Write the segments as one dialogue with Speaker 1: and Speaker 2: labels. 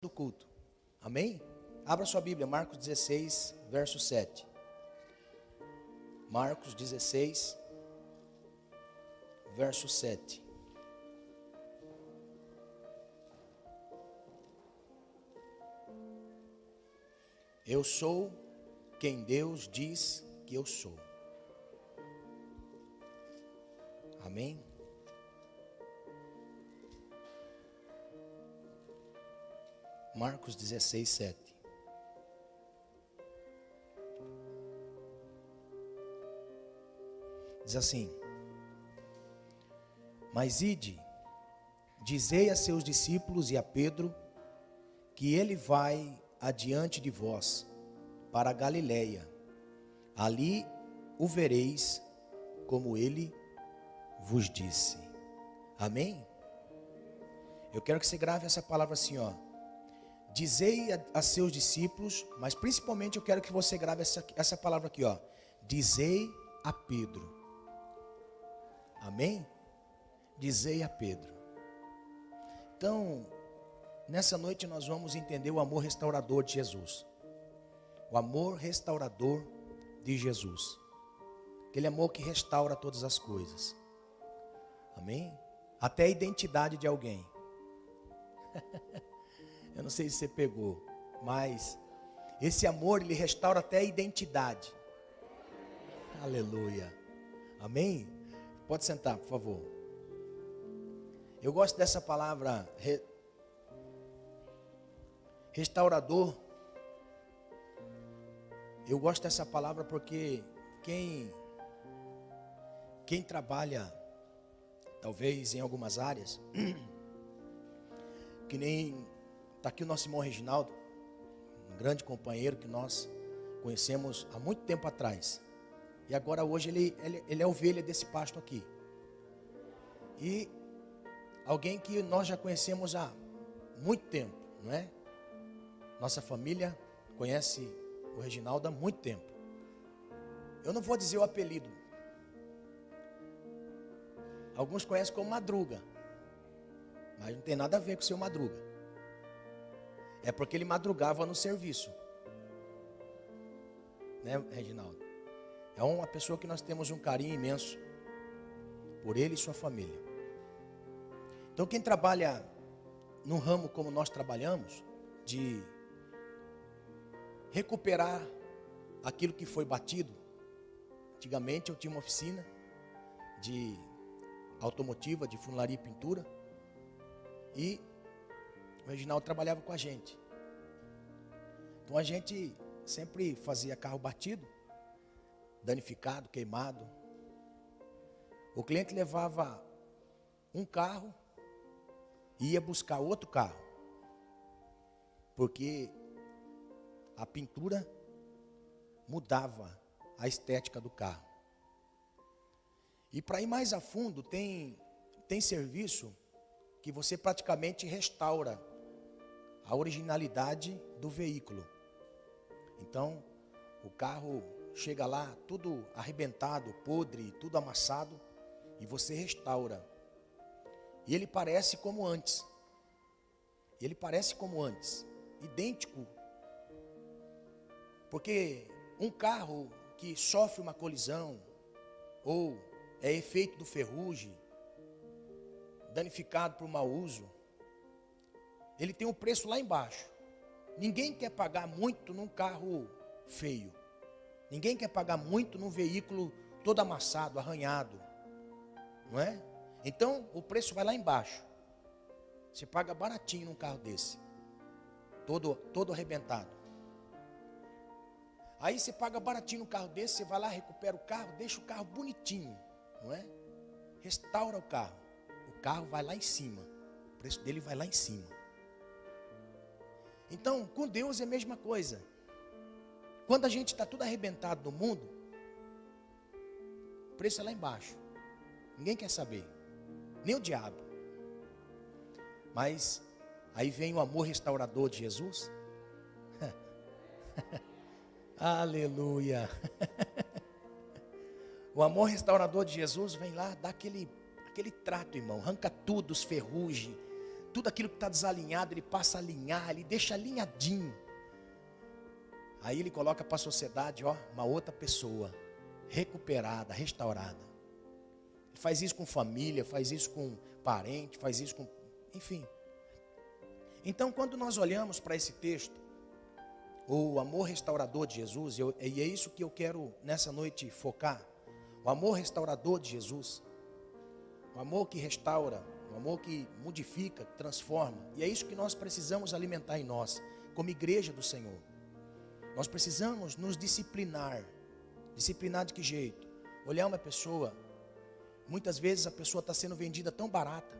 Speaker 1: do culto. Amém? Abra sua Bíblia, Marcos 16, verso 7. Marcos 16, verso 7. Eu sou quem Deus diz que eu sou. Amém? Marcos 16, 7. Diz assim: Mas ide, dizei a seus discípulos e a Pedro, que ele vai adiante de vós, para a Galiléia. Ali o vereis, como ele vos disse. Amém? Eu quero que você grave essa palavra assim, ó. Dizei a seus discípulos, mas principalmente eu quero que você grave essa palavra aqui, ó. Dizei a Pedro. Amém? Dizei a Pedro. Então, nessa noite nós vamos entender o amor restaurador de Jesus. O amor restaurador de Jesus. Aquele amor que restaura todas as coisas. Amém? Até a identidade de alguém. Eu não sei se você pegou, mas esse amor, ele restaura até a identidade. Aleluia. Amém? Pode sentar, por favor. Eu gosto dessa palavra restaurador. Eu gosto dessa palavra porque quem trabalha, talvez em algumas áreas, que nem está aqui o nosso irmão Reginaldo, um grande companheiro que nós conhecemos há muito tempo atrás. E agora hoje ele é ovelha desse pasto aqui. E alguém que nós já conhecemos há muito tempo, não é? Nossa família conhece o Reginaldo há muito tempo. Eu não vou dizer o apelido. Alguns conhecem como Madruga, mas não tem nada a ver com o seu Madruga. É porque ele madrugava no serviço, né, Reginaldo? É uma pessoa que nós temos um carinho imenso por ele e sua família. Então quem trabalha num ramo como nós trabalhamos, de recuperar aquilo que foi batido. Antigamente eu tinha uma oficina de automotiva, de funilaria e pintura, e o Reginaldo trabalhava com a gente. Então a gente sempre fazia carro batido, danificado, queimado. O cliente levava um carro e ia buscar outro carro, porque a pintura mudava a estética do carro. E para ir mais a fundo, tem serviço que você praticamente restaura a originalidade do veículo. Então, o carro chega lá tudo arrebentado, podre, tudo amassado, e você restaura. E ele parece como antes. Ele parece como antes, idêntico. Porque um carro que sofre uma colisão, ou é efeito do ferrugem, danificado por mau uso, ele tem um preço lá embaixo. Ninguém quer pagar muito num carro feio. Ninguém quer pagar muito num veículo todo amassado, arranhado. Não é? Então o preço vai lá embaixo. Você paga baratinho num carro desse, todo arrebentado. Aí você paga baratinho num carro desse, você vai lá, recupera o carro, deixa o carro bonitinho, não é? Restaura o carro. O carro vai lá em cima. O preço dele vai lá em cima. Então, com Deus é a mesma coisa. Quando a gente está tudo arrebentado no mundo, o preço é lá embaixo. Ninguém quer saber. Nem o diabo. Mas aí vem o amor restaurador de Jesus. Aleluia. O amor restaurador de Jesus vem lá, dá aquele trato, irmão. Arranca tudo, os ferrugem, tudo aquilo que está desalinhado, Ele passa a alinhar, Ele deixa alinhadinho. Aí Ele coloca para a sociedade, ó, uma outra pessoa, recuperada, restaurada. Ele faz isso com família, faz isso com parente, faz isso com... enfim. Então, quando nós olhamos para esse texto, o amor restaurador de Jesus, e é isso que eu quero nessa noite focar, o amor restaurador de Jesus, o amor que restaura, o amor que modifica, transforma, e é isso que nós precisamos alimentar em nós, como igreja do Senhor. Nós precisamos nos disciplinar. Disciplinar de que jeito? Olhar uma pessoa, muitas vezes a pessoa está sendo vendida tão barata,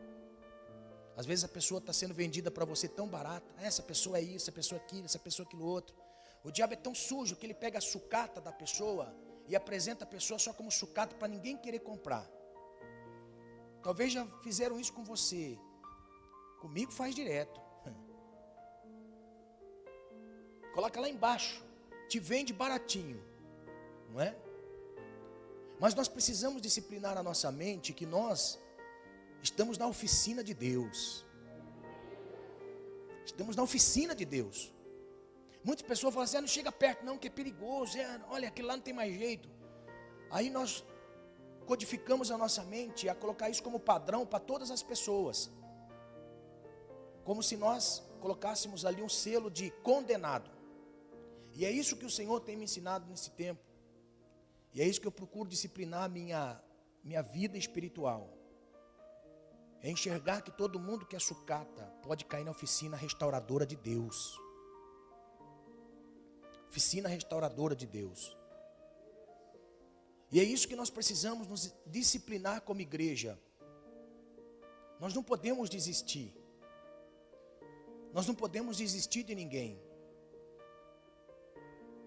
Speaker 1: às vezes a pessoa está sendo vendida para você tão barata, essa pessoa é isso, essa pessoa é aquilo, essa pessoa é aquilo outro. O diabo é tão sujo que ele pega a sucata da pessoa e apresenta a pessoa só como sucata para ninguém querer comprar. Talvez já fizeram isso com você, comigo faz direto. Coloca lá embaixo, te vende baratinho, não é? Mas nós precisamos disciplinar a nossa mente que nós estamos na oficina de Deus. Estamos na oficina de Deus. Muitas pessoas falam assim, não chega perto não, que é perigoso, olha, aquilo lá não tem mais jeito. Aí nós codificamos a nossa mente a colocar isso como padrão para todas as pessoas. Como se nós colocássemos ali um selo de condenado. E é isso que o Senhor tem me ensinado nesse tempo. E é isso que eu procuro disciplinar minha vida espiritual. É enxergar que todo mundo que é sucata pode cair na oficina restauradora de Deus. Oficina restauradora de Deus. E é isso que nós precisamos nos disciplinar como igreja. Nós não podemos desistir. Nós não podemos desistir de ninguém.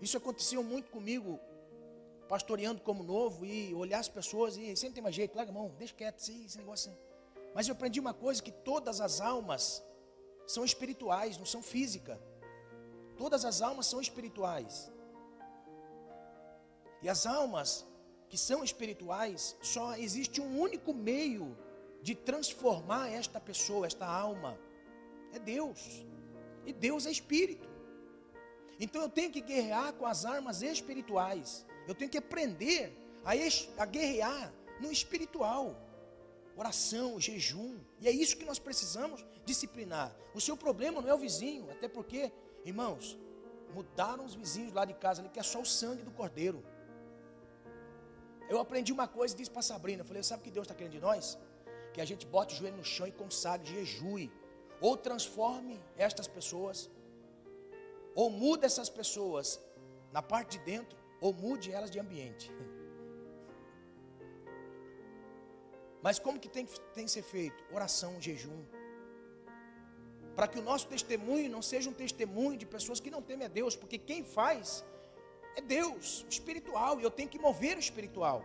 Speaker 1: Isso aconteceu muito comigo, pastoreando como novo, e olhar as pessoas e você não tem mais jeito, larga a mão, deixa quieto, esse negócio assim. Mas eu aprendi uma coisa, que todas as almas são espirituais, não são físicas. Todas as almas são espirituais. E as almas que são espirituais, só existe um único meio de transformar esta pessoa, esta alma. É Deus. E Deus é espírito. Então eu tenho que guerrear com as armas espirituais. Eu tenho que aprender a guerrear no espiritual. Oração, jejum. E é isso que nós precisamos disciplinar. O seu problema não é o vizinho, até porque, irmãos, mudaram os vizinhos lá de casa, ali, que é só o sangue do cordeiro. Eu aprendi uma coisa e disse para a Sabrina, eu falei, sabe o que Deus está querendo de nós? Que a gente bote o joelho no chão e consagre, jejue. Ou transforme estas pessoas, ou muda essas pessoas na parte de dentro, ou mude elas de ambiente. Mas como que tem que ser feito? Oração, jejum. Para que o nosso testemunho não seja um testemunho de pessoas que não temem a Deus, porque quem faz é Deus, espiritual, e eu tenho que mover o espiritual.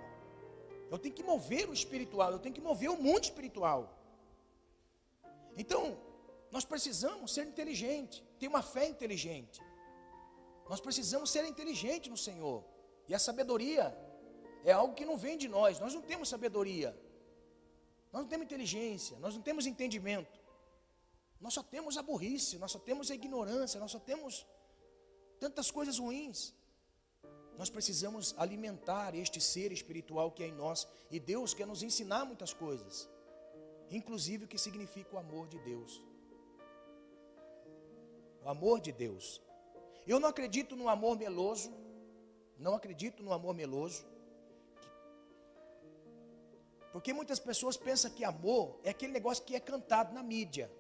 Speaker 1: Eu tenho que mover o espiritual, eu tenho que mover o mundo espiritual. Então, nós precisamos ser inteligentes, ter uma fé inteligente. Nós precisamos ser inteligentes no Senhor. E a sabedoria é algo que não vem de nós. Nós não temos sabedoria. Nós não temos inteligência, nós não temos entendimento. Nós só temos a burrice, nós só temos a ignorância, nós só temos tantas coisas ruins. Nós precisamos alimentar este ser espiritual que é em nós. E Deus quer nos ensinar muitas coisas. Inclusive o que significa o amor de Deus. O amor de Deus. Eu não acredito no amor meloso. Não acredito no amor meloso. Porque muitas pessoas pensam que amor é aquele negócio que é cantado na mídia.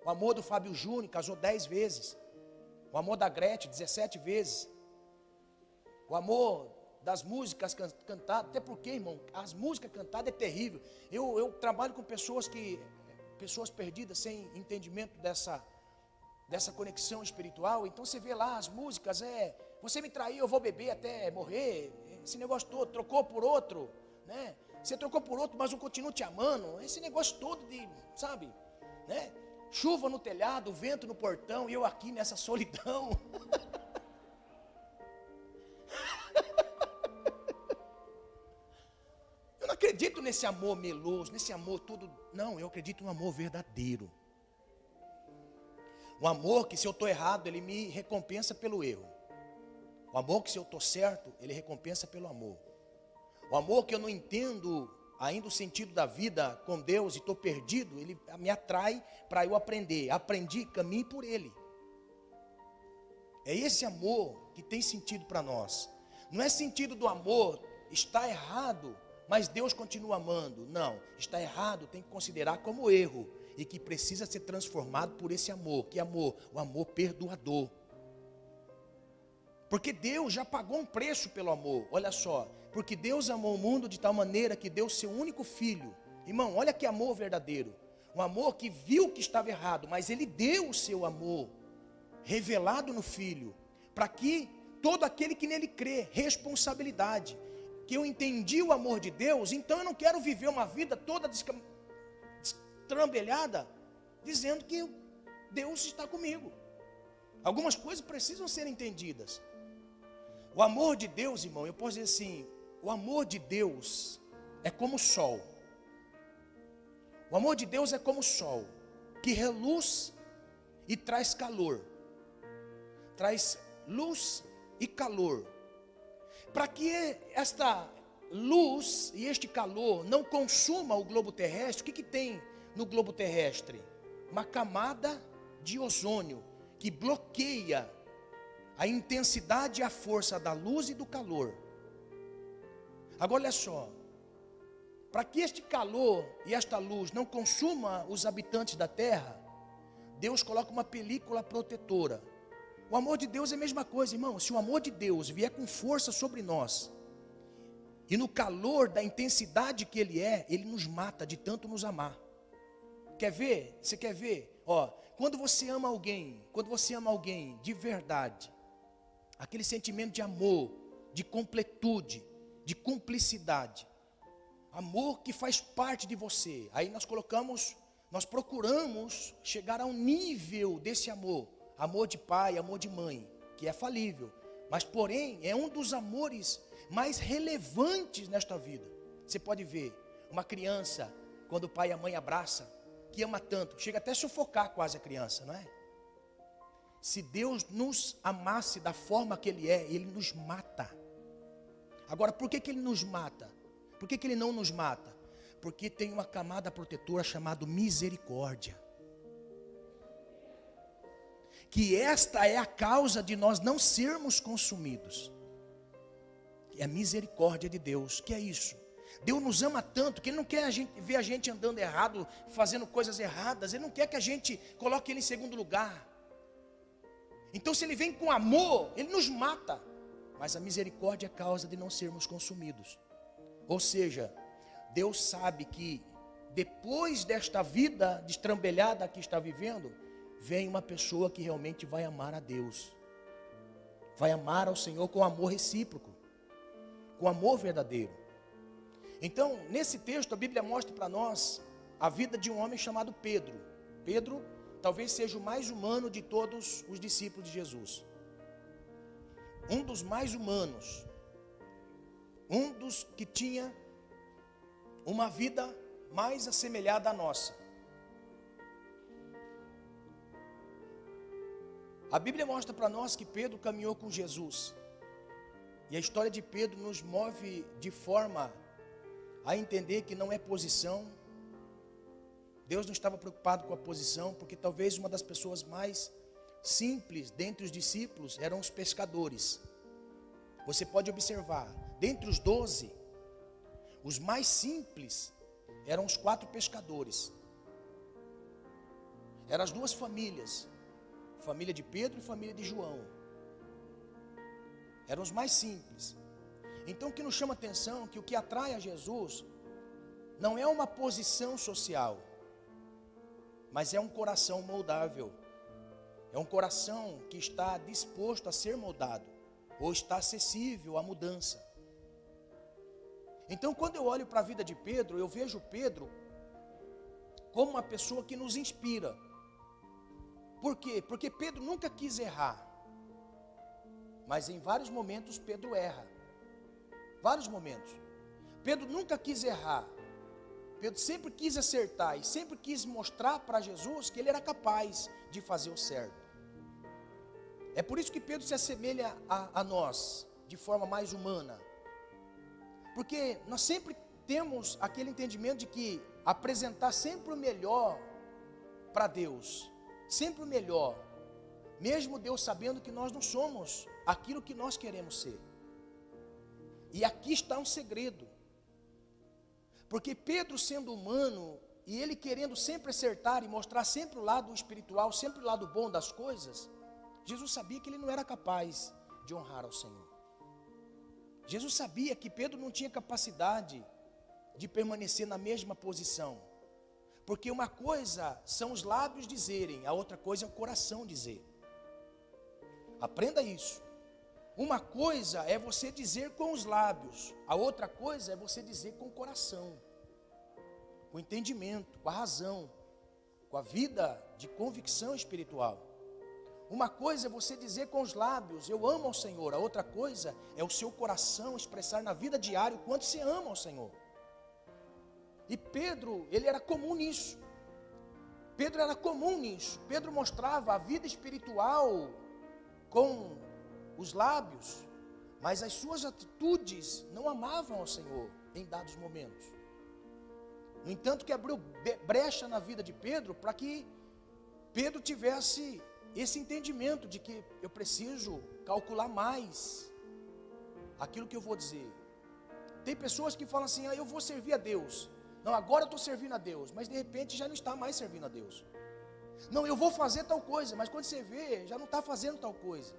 Speaker 1: O amor do Fábio Júnior casou 10 vezes. O amor da Gretchen 17 vezes. O amor das músicas cantadas, até porque, irmão, as músicas cantadas é terrível. Eu trabalho com pessoas perdidas sem entendimento dessa conexão espiritual. Então você vê lá as músicas, você me traiu, eu vou beber até morrer. Esse negócio todo, trocou por outro, né? Você trocou por outro, mas eu continuo te amando. Esse negócio todo de, sabe, né? Chuva no telhado, vento no portão, e eu aqui nessa solidão. Eu não acredito nesse amor meloso, nesse amor todo. Não, eu acredito no amor verdadeiro. Um amor que, se eu estou errado, ele me recompensa pelo erro. O amor que, se eu estou certo, ele recompensa pelo amor. O amor que eu não entendo ainda o sentido da vida com Deus e estou perdido, ele me atrai para eu aprender. Aprendi, caminhe por ele. É esse amor que tem sentido para nós. Não é sentido do amor, está errado, mas Deus continua amando. Não, está errado, tem que considerar como erro. E que precisa ser transformado por esse amor. Que amor? O amor perdoador. Porque Deus já pagou um preço pelo amor. Olha só, porque Deus amou o mundo de tal maneira que deu seu único filho. Irmão, olha que amor verdadeiro. Um amor que viu que estava errado, mas ele deu o seu amor revelado no filho, para que todo aquele que nele crê, responsabilidade, que eu entendi o amor de Deus, então eu não quero viver uma vida toda destrambelhada, dizendo que Deus está comigo. Algumas coisas precisam ser entendidas. O amor de Deus, irmão, eu posso dizer assim, o amor de Deus é como o sol. O amor de Deus é como o sol, que reluz e traz calor. Traz luz e calor. Para que esta luz e este calor não consuma o globo terrestre, o que tem no globo terrestre? Uma camada de ozônio que bloqueia a intensidade e a força da luz e do calor. Agora olha só, para que este calor e esta luz não consuma os habitantes da terra, Deus coloca uma película protetora. O amor de Deus é a mesma coisa, irmão. Se o amor de Deus vier com força sobre nós, e no calor da intensidade que Ele é, Ele nos mata de tanto nos amar. Quer ver? Você quer ver? Ó, quando você ama alguém de verdade, aquele sentimento de amor, de completude, de cumplicidade, amor que faz parte de você, aí nós procuramos chegar ao nível desse amor, amor de pai, amor de mãe, que é falível, mas porém é um dos amores mais relevantes nesta vida. Você pode ver uma criança, quando o pai e a mãe abraçam, que ama tanto, chega até a sufocar quase a criança, não é? Se Deus nos amasse da forma que Ele é, Ele nos mata. Agora, por que Ele nos mata? Por que Ele não nos mata? Porque tem uma camada protetora chamada misericórdia. Que esta é a causa de nós não sermos consumidos. É a misericórdia de Deus. Que é isso? Deus nos ama tanto que Ele não quer ver a gente andando errado, fazendo coisas erradas. Ele não quer que a gente coloque Ele em segundo lugar. Então, se Ele vem com amor, Ele nos mata. Mas a misericórdia é a causa de não sermos consumidos. Ou seja, Deus sabe que depois desta vida destrambelhada que está vivendo, vem uma pessoa que realmente vai amar a Deus. Vai amar ao Senhor com amor recíproco, com amor verdadeiro. Então, nesse texto, a Bíblia mostra para nós a vida de um homem chamado Pedro. Pedro talvez seja o mais humano de todos os discípulos de Jesus. Um dos mais humanos. Um dos que tinha uma vida mais assemelhada à nossa. A Bíblia mostra para nós que Pedro caminhou com Jesus. E a história de Pedro nos move de forma a entender que não é posição. Deus não estava preocupado com a posição, porque talvez uma das pessoas mais simples dentre os discípulos eram os pescadores. Você pode observar, dentre os 12, os mais simples eram os 4 pescadores. Eram as 2 famílias, família de Pedro e família de João. Eram os mais simples. Então o que nos chama a atenção é que o que atrai a Jesus não é uma posição social, mas é um coração moldável. É um coração que está disposto a ser moldado, ou está acessível à mudança. Então, quando eu olho para a vida de Pedro, eu vejo Pedro como uma pessoa que nos inspira. Por quê? Porque Pedro nunca quis errar, mas em vários momentos Pedro erra. Vários momentos. Pedro nunca quis errar, Pedro sempre quis acertar e sempre quis mostrar para Jesus que ele era capaz de fazer o certo. É por isso que Pedro se assemelha a nós, de forma mais humana. Porque nós sempre temos aquele entendimento de que apresentar sempre o melhor para Deus, sempre o melhor, mesmo Deus sabendo que nós não somos aquilo que nós queremos ser. E aqui está um segredo. Porque Pedro, sendo humano, e ele querendo sempre acertar e mostrar sempre o lado espiritual, sempre o lado bom das coisas, Jesus sabia que ele não era capaz de honrar ao Senhor. Jesus sabia que Pedro não tinha capacidade de permanecer na mesma posição. Porque uma coisa são os lábios dizerem, a outra coisa é o coração dizer. Aprenda isso. Uma coisa é você dizer com os lábios, a outra coisa é você dizer com o coração, com o entendimento, com a razão, com a vida de convicção espiritual. Uma coisa é você dizer com os lábios, eu amo ao Senhor, a outra coisa é o seu coração expressar na vida diária o quanto você ama ao Senhor. E Pedro, ele era comum nisso. Pedro era comum nisso. Pedro mostrava a vida espiritual com os lábios, mas as suas atitudes não amavam ao Senhor em dados momentos. No entanto, que abriu brecha na vida de Pedro para que Pedro tivesse esse entendimento de que eu preciso calcular mais aquilo que eu vou dizer. Tem pessoas que falam assim, eu vou servir a Deus. Não, agora eu estou servindo a Deus, mas de repente já não está mais servindo a Deus. Não, eu vou fazer tal coisa, mas quando você vê, já não está fazendo tal coisa.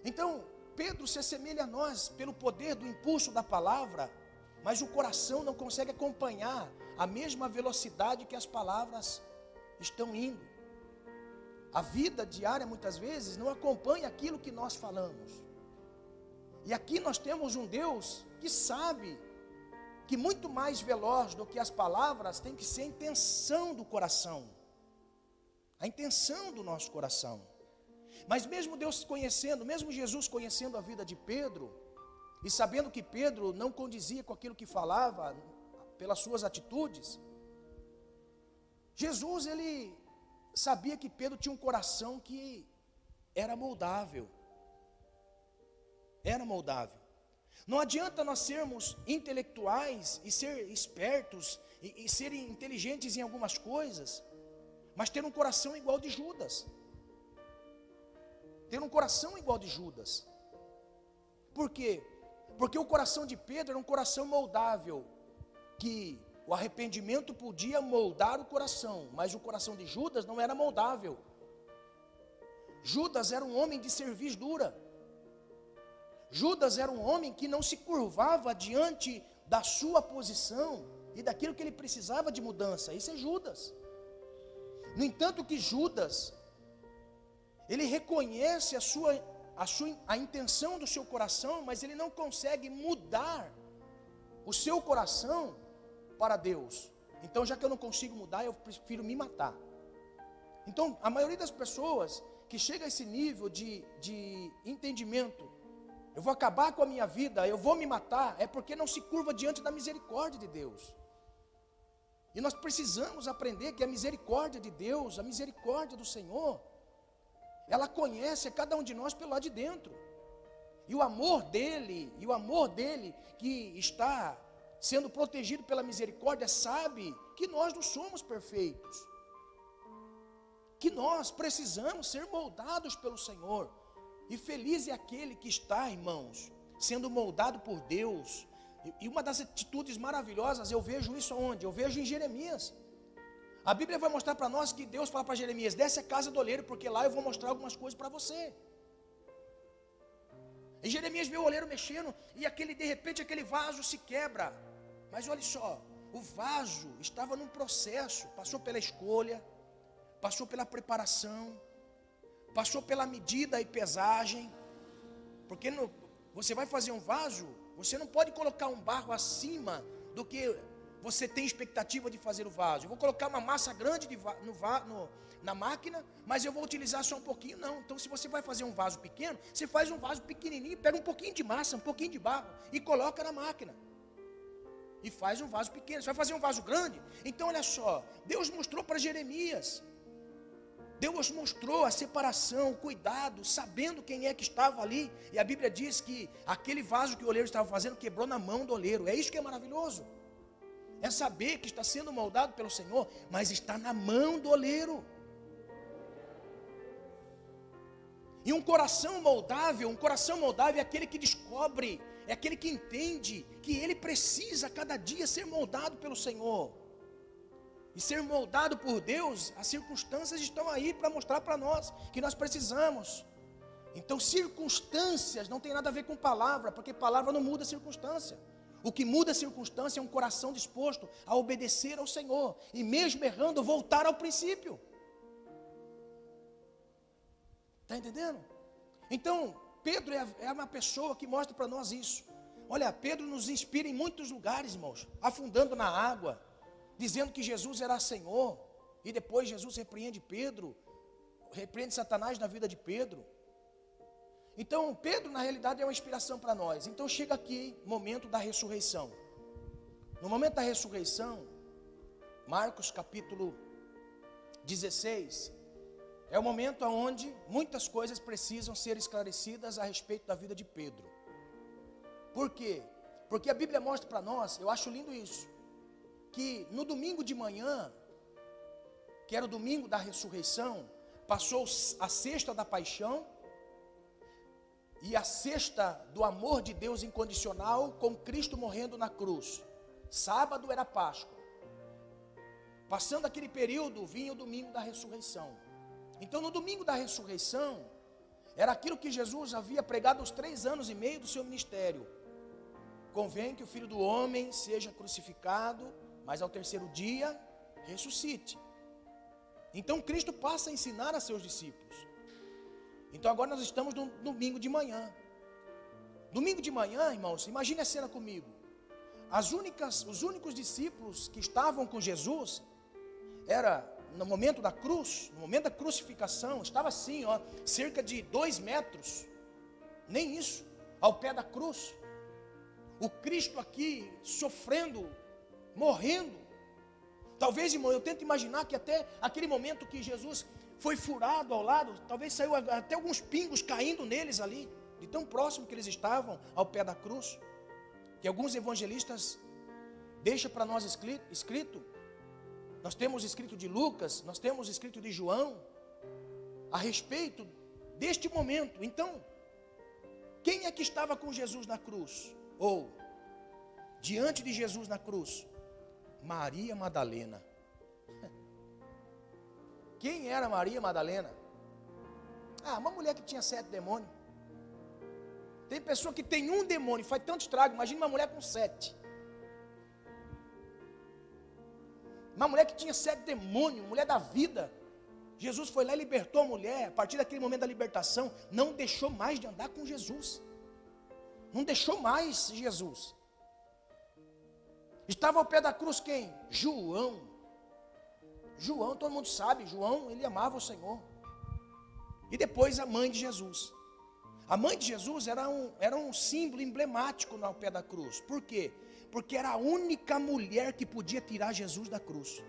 Speaker 1: Então, Pedro se assemelha a nós pelo poder do impulso da palavra, mas o coração não consegue acompanhar a mesma velocidade que as palavras estão indo. A vida diária, muitas vezes, não acompanha aquilo que nós falamos. E aqui nós temos um Deus que sabe que muito mais veloz do que as palavras tem que ser a intenção do coração. A intenção do nosso coração. Mas mesmo Deus conhecendo, mesmo Jesus conhecendo a vida de Pedro, e sabendo que Pedro não condizia com aquilo que falava, pelas suas atitudes, Jesus, ele sabia que Pedro tinha um coração que era moldável. Era moldável. Não adianta nós sermos intelectuais e ser espertos e ser inteligentes em algumas coisas, mas ter um coração igual de Judas. Ter um coração igual de Judas. Por quê? Porque o coração de Pedro era um coração moldável, que o arrependimento podia moldar o coração, mas o coração de Judas não era moldável. Judas era um homem de cerviz dura. Judas era um homem que não se curvava diante da sua posição e daquilo que ele precisava de mudança. Isso é Judas. No entanto que Judas, ele reconhece a intenção do seu coração, mas ele não consegue mudar o seu coração para Deus. Então, já que eu não consigo mudar, eu prefiro me matar. Então, a maioria das pessoas que chega a esse nível de entendimento, eu vou acabar com a minha vida, eu vou me matar, é porque não se curva diante da misericórdia de Deus. E nós precisamos aprender que a misericórdia de Deus, a misericórdia do Senhor, ela conhece a cada um de nós pelo lado de dentro. E o amor dele que está sendo protegido pela misericórdia, sabe que nós não somos perfeitos. Que nós precisamos ser moldados pelo Senhor. E feliz é aquele que está, irmãos, sendo moldado por Deus. E uma das atitudes maravilhosas, eu vejo isso aonde? Eu vejo em Jeremias. A Bíblia vai mostrar para nós que Deus fala para Jeremias, desce a casa do oleiro, porque lá eu vou mostrar algumas coisas para você. E Jeremias vê o oleiro mexendo, e de repente aquele vaso se quebra. Mas olha só, o vaso estava num processo, passou pela escolha, passou pela preparação, passou pela medida e pesagem. Porque você vai fazer um vaso, você não pode colocar um barro acima do que você tem expectativa de fazer o vaso. Eu vou colocar uma massa grande na máquina, mas eu vou utilizar só um pouquinho. Não, então se você vai fazer um vaso pequeno, você faz um vaso pequenininho, pega um pouquinho de massa, um pouquinho de barro e coloca na máquina. e faz um vaso pequeno. Você vai fazer um vaso grande? Então olha só, Deus mostrou para Jeremias, Deus mostrou a separação, o cuidado, sabendo quem é que estava ali. E a Bíblia diz que aquele vaso que o oleiro estava fazendo quebrou na mão do oleiro. É isso que é maravilhoso. É saber que está sendo moldado pelo Senhor, mas está na mão do oleiro. E um coração moldável é aquele que descobre, é aquele que entende que ele precisa cada dia ser moldado pelo Senhor. E ser moldado por Deus, as circunstâncias estão aí para mostrar para nós que nós precisamos. Então circunstâncias não tem nada a ver com palavra, porque palavra não muda a circunstância. O que muda a circunstância é um coração disposto a obedecer ao Senhor, e mesmo errando, voltar ao princípio. Está entendendo? Então, Pedro é uma pessoa que mostra para nós isso. Olha, Pedro nos inspira em muitos lugares, irmãos, afundando na água, dizendo que Jesus era Senhor, e depois Jesus repreende Pedro, repreende Satanás na vida de Pedro. Então, Pedro, na realidade, é uma inspiração para nós. Então, chega aqui, momento da ressurreição. No momento da ressurreição, Marcos capítulo 16, é o momento onde muitas coisas precisam ser esclarecidas a respeito da vida de Pedro. Por quê? Porque a Bíblia mostra para nós, eu acho lindo isso, que no domingo de manhã, que era o domingo da ressurreição, passou a sexta da paixão, e a sexta do amor de Deus incondicional, com Cristo morrendo na cruz. Sábado era Páscoa. Passando aquele período, vinha o domingo da ressurreição. Então no domingo da ressurreição, era aquilo que Jesus havia pregado aos 3 anos e meio do seu ministério. Convém que o Filho do Homem seja crucificado, mas ao 3º dia, ressuscite. Então Cristo passa a ensinar a seus discípulos. Então agora nós estamos no domingo de manhã. Domingo de manhã, irmãos, imagine a cena comigo. Os únicos discípulos que estavam com Jesus, era no momento da cruz, no momento da crucificação, estava assim, ó, cerca de 2 metros, nem isso, ao pé da cruz. O Cristo aqui sofrendo, morrendo. Talvez, irmão, eu tento imaginar que até aquele momento que Jesus foi furado ao lado, talvez saiu até alguns pingos caindo neles ali, de tão próximo que eles estavam ao pé da cruz. Que alguns evangelistas deixam para nós escrito, nós temos escrito de Lucas, nós temos escrito de João, a respeito deste momento. Então, quem é que estava com Jesus na cruz? Ou, diante de Jesus na cruz? Maria Madalena. Quem era Maria Madalena? Uma mulher que tinha 7 demônios. Tem pessoa que tem um demônio, faz tanto estrago. Imagina uma mulher com 7. Uma mulher que tinha 7 demônios, mulher da vida. Jesus foi lá e libertou a mulher. A partir daquele momento da libertação, não deixou mais de andar com Jesus. Não deixou mais Jesus. Estava ao pé da cruz quem? João. João, todo mundo sabe, João, ele amava o Senhor. E depois a mãe de Jesus. A mãe de Jesus era um símbolo emblemático ao pé da cruz. Por quê? Porque era a única mulher que podia tirar Jesus da cruz.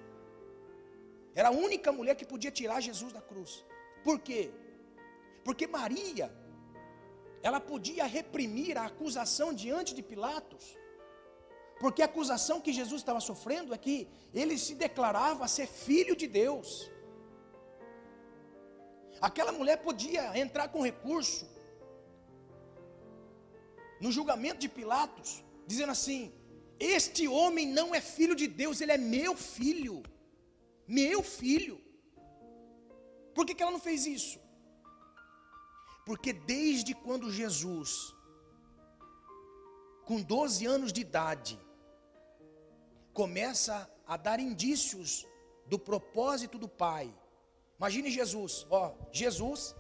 Speaker 1: Era a única mulher que podia tirar Jesus da cruz. Por quê? Porque Maria, ela podia reprimir a acusação diante de Pilatos. Porque a acusação que Jesus estava sofrendo é que ele se declarava ser filho de Deus. Aquela mulher podia entrar com recurso no julgamento de Pilatos, dizendo assim: este homem não é filho de Deus, ele é meu filho. Meu filho. Por que ela não fez isso? Porque desde quando Jesus, com 12 anos de idade, começa a dar indícios do propósito do Pai. Imagine Jesus, Jesus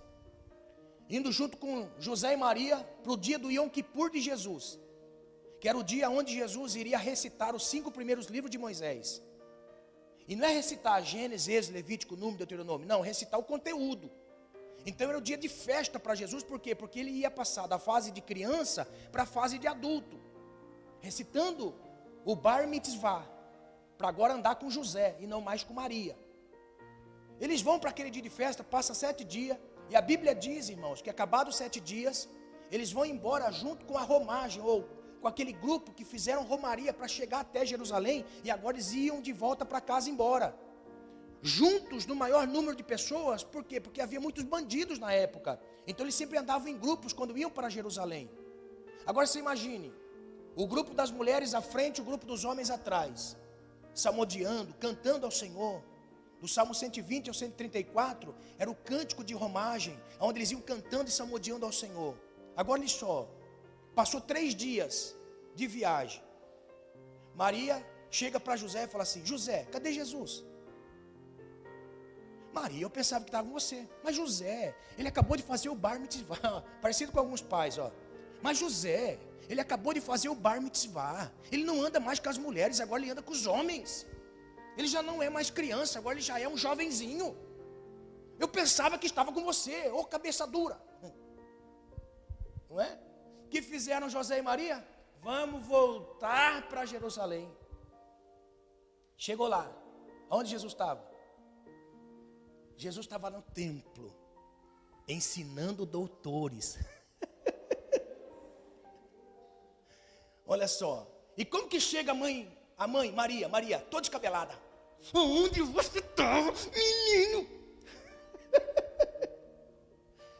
Speaker 1: indo junto com José e Maria para o dia do Yom Kippur de Jesus, que era o dia onde Jesus iria recitar os 5 primeiros livros de Moisés. E não é recitar Gênesis, Êxodo, Levítico, Número, Deuteronômio, não, recitar o conteúdo. Então era o dia de festa para Jesus, por quê? Porque ele ia passar da fase de criança para a fase de adulto, recitando o bar mitzvah, para agora andar com José e não mais com Maria. Eles vão para aquele dia de festa, passa 7 dias, e a Bíblia diz, irmãos, que acabados os 7 dias, eles vão embora junto com a romagem, ou com aquele grupo que fizeram romaria para chegar até Jerusalém, e agora eles iam de volta para casa embora. Juntos no maior número de pessoas, por quê? Porque havia muitos bandidos na época, então eles sempre andavam em grupos quando iam para Jerusalém. Agora você imagine, o grupo das mulheres à frente, o grupo dos homens atrás, salmodiando, cantando ao Senhor. Do Salmo 120 ao 134, era o cântico de romagem, onde eles iam cantando e salmodiando ao Senhor. Agora olha só, passou 3 dias de viagem, Maria chega para José e fala assim: José, cadê Jesus? Maria, eu pensava que estava com você, mas José, ele acabou de fazer o bar mitzvah, parecido com alguns pais, ó. Mas José, ele acabou de fazer o bar mitzvah, ele não anda mais com as mulheres, agora ele anda com os homens. Ele já não é mais criança, agora ele já é um jovenzinho. Eu pensava que estava com você, ô cabeça dura. Não é? Que fizeram José e Maria? Vamos voltar para Jerusalém. Chegou lá, onde Jesus estava? Jesus estava no templo, ensinando doutores. Olha só, e como que chega a mãe Maria, toda descabelada? Onde você estava, menino?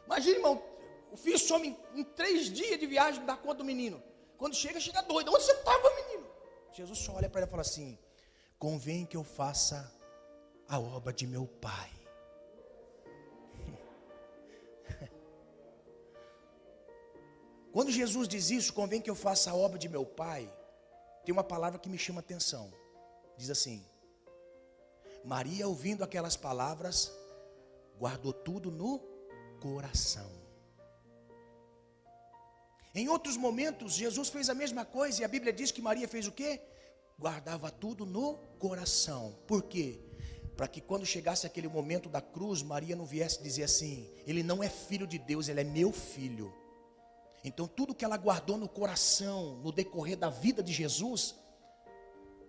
Speaker 1: Imagina, irmão, o filho some em 3 dias de viagem, não dá conta do menino. Quando chega doido. Onde você estava, menino? Jesus só olha para ele e fala assim: convém que eu faça a obra de meu pai. Quando Jesus diz isso, convém que eu faça a obra de meu pai, tem uma palavra que me chama a atenção. Diz assim: Maria, ouvindo aquelas palavras, guardou tudo no coração. Em outros momentos, Jesus fez a mesma coisa, e a Bíblia diz que Maria fez o quê? Guardava tudo no coração. Por quê? Para que quando chegasse aquele momento da cruz, Maria não viesse dizer assim: ele não é filho de Deus, ele é meu filho. Então tudo que ela guardou no coração, no decorrer da vida de Jesus,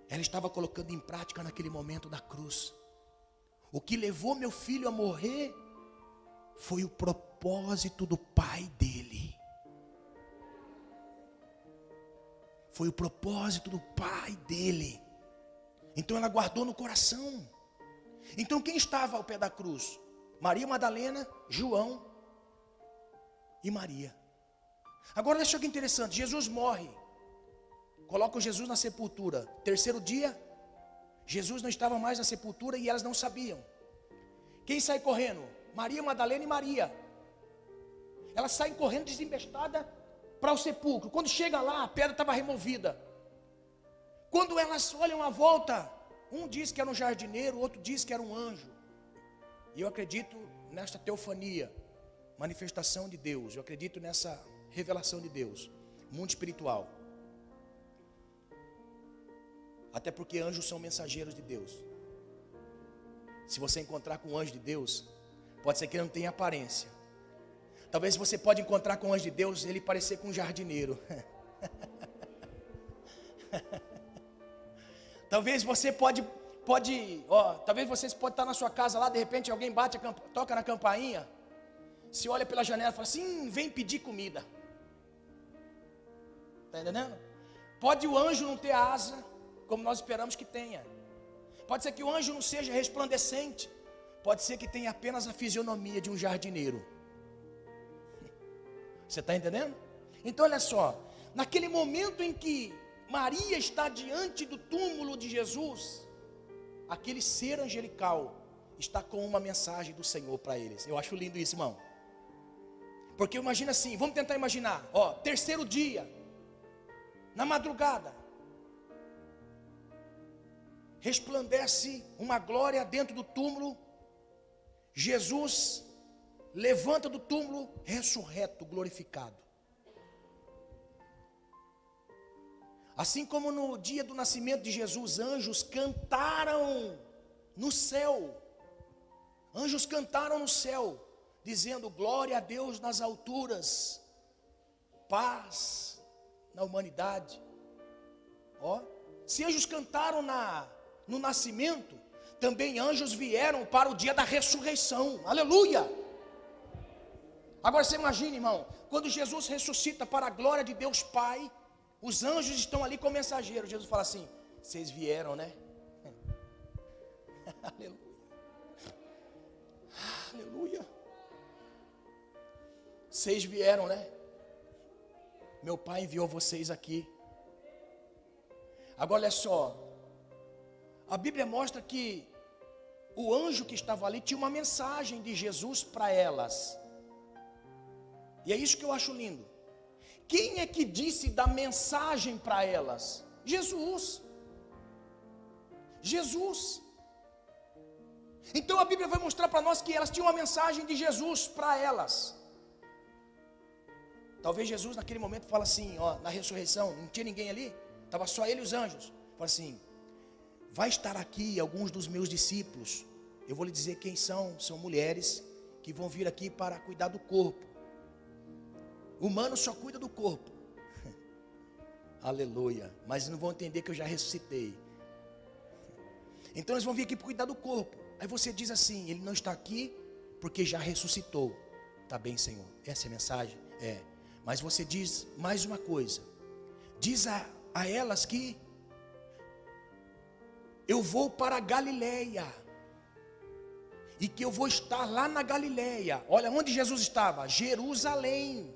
Speaker 1: ela estava colocando em prática naquele momento da cruz. O que levou meu filho a morrer foi o propósito do pai dele. Foi o propósito do pai dele. Então ela guardou no coração. Então quem estava ao pé da cruz? Maria Madalena, João e Maria. Agora olha só que interessante, Jesus morre, colocam Jesus na sepultura. 3º dia, Jesus não estava mais na sepultura e elas não sabiam. Quem sai correndo? Maria Madalena e Maria. Elas saem correndo desembestada para o sepulcro. Quando chega lá, a pedra estava removida. Quando elas olham à volta, um diz que era um jardineiro, o outro diz que era um anjo. E eu acredito nesta teofania, manifestação de Deus. Eu acredito nessa revelação de Deus, mundo espiritual. Até porque anjos são mensageiros de Deus. Se você encontrar com um anjo de Deus, pode ser que ele não tenha aparência. Talvez você pode encontrar com um anjo de Deus, ele parecer com um jardineiro. Talvez você talvez você pode estar na sua casa lá, de repente alguém toca na campainha. Se olha pela janela e fala assim: vem pedir comida. Está entendendo? Pode o anjo não ter asa, como nós esperamos que tenha. Pode ser que o anjo não seja resplandecente. Pode ser que tenha apenas a fisionomia de um jardineiro. Você está entendendo? Então olha só, naquele momento em que Maria está diante do túmulo de Jesus, aquele ser angelical está com uma mensagem do Senhor para eles. Eu acho lindo isso, irmão. Porque imagina assim, vamos tentar imaginar, 3º dia, na madrugada, resplandece uma glória dentro do túmulo. Jesus levanta do túmulo, ressurreto, glorificado. Assim como no dia do nascimento de Jesus, anjos cantaram no céu. Anjos cantaram no céu, dizendo: glória a Deus nas alturas, paz na humanidade. Se anjos cantaram no nascimento, também anjos vieram para o dia da ressurreição. Aleluia! Agora você imagina, irmão, quando Jesus ressuscita para a glória de Deus Pai, os anjos estão ali como mensageiros. Jesus fala assim: vocês vieram, né? Aleluia. Aleluia. Vocês vieram, né? Meu Pai enviou vocês aqui. Agora olha só, a Bíblia mostra que o anjo que estava ali tinha uma mensagem de Jesus para elas. E é isso que eu acho lindo. Quem é que disse da mensagem para elas? Jesus. Jesus. Então a Bíblia vai mostrar para nós que elas tinham uma mensagem de Jesus para elas. Talvez Jesus naquele momento fala assim, ó, na ressurreição, não tinha ninguém ali, estava só ele e os anjos. Fala assim: vai estar aqui alguns dos meus discípulos, eu vou lhe dizer quem são mulheres que vão vir aqui para cuidar do corpo. O humano só cuida do corpo. Aleluia. Mas não vão entender que eu já ressuscitei. Então eles vão vir aqui para cuidar do corpo. Aí você diz assim: ele não está aqui porque já ressuscitou. Tá bem, Senhor, essa é a mensagem? É. Mas você diz mais uma coisa. Diz a elas que eu vou para a Galileia, e que eu vou estar lá na Galileia. Olha onde Jesus estava: Jerusalém.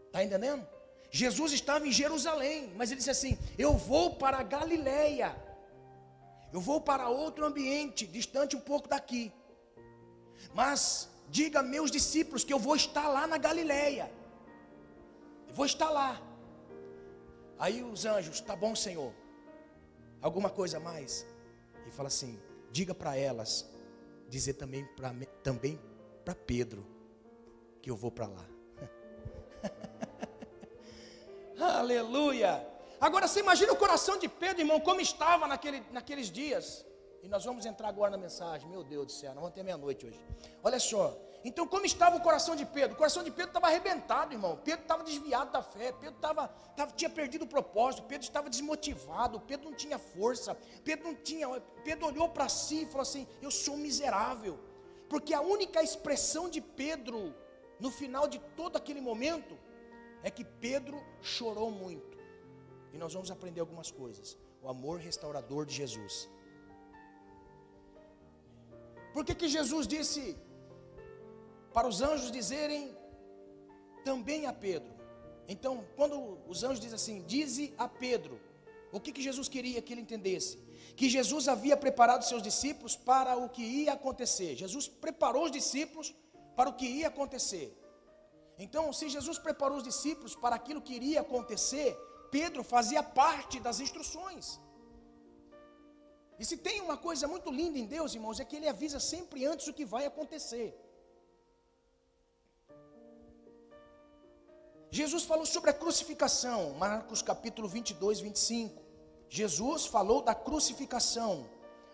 Speaker 1: Está entendendo? Jesus estava em Jerusalém, mas ele disse assim: eu vou para a Galileia, eu vou para outro ambiente, distante um pouco daqui, mas diga a meus discípulos que eu vou estar lá na Galileia, eu vou estar lá. Aí os anjos: tá bom, Senhor, alguma coisa a mais? E fala assim: diga para elas, dizer também para Pedro, que eu vou para lá. Aleluia. Agora você imagina o coração de Pedro, irmão, como estava naqueles dias. E nós vamos entrar agora na mensagem. Meu Deus do céu, nós vamos ter meia-noite hoje. Olha só, então como estava o coração de Pedro? O coração de Pedro estava arrebentado, irmão. Pedro estava desviado da fé. Pedro tinha perdido o propósito. Pedro estava desmotivado. Pedro não tinha força. Pedro olhou para si e falou assim: eu sou um miserável. Porque a única expressão de Pedro no final de todo aquele momento é que Pedro chorou muito. E nós vamos aprender algumas coisas. O amor restaurador de Jesus. Por que Jesus disse para os anjos dizerem também a Pedro? Então, quando os anjos dizem assim: dize a Pedro, o que Jesus queria que ele entendesse? Que Jesus havia preparado seus discípulos para o que ia acontecer. Jesus preparou os discípulos para o que ia acontecer. Então, se Jesus preparou os discípulos para aquilo que iria acontecer, Pedro fazia parte das instruções. E se tem uma coisa muito linda em Deus, irmãos, é que Ele avisa sempre antes o que vai acontecer. Jesus falou sobre a crucificação, Marcos capítulo 22, 25. Jesus falou da crucificação.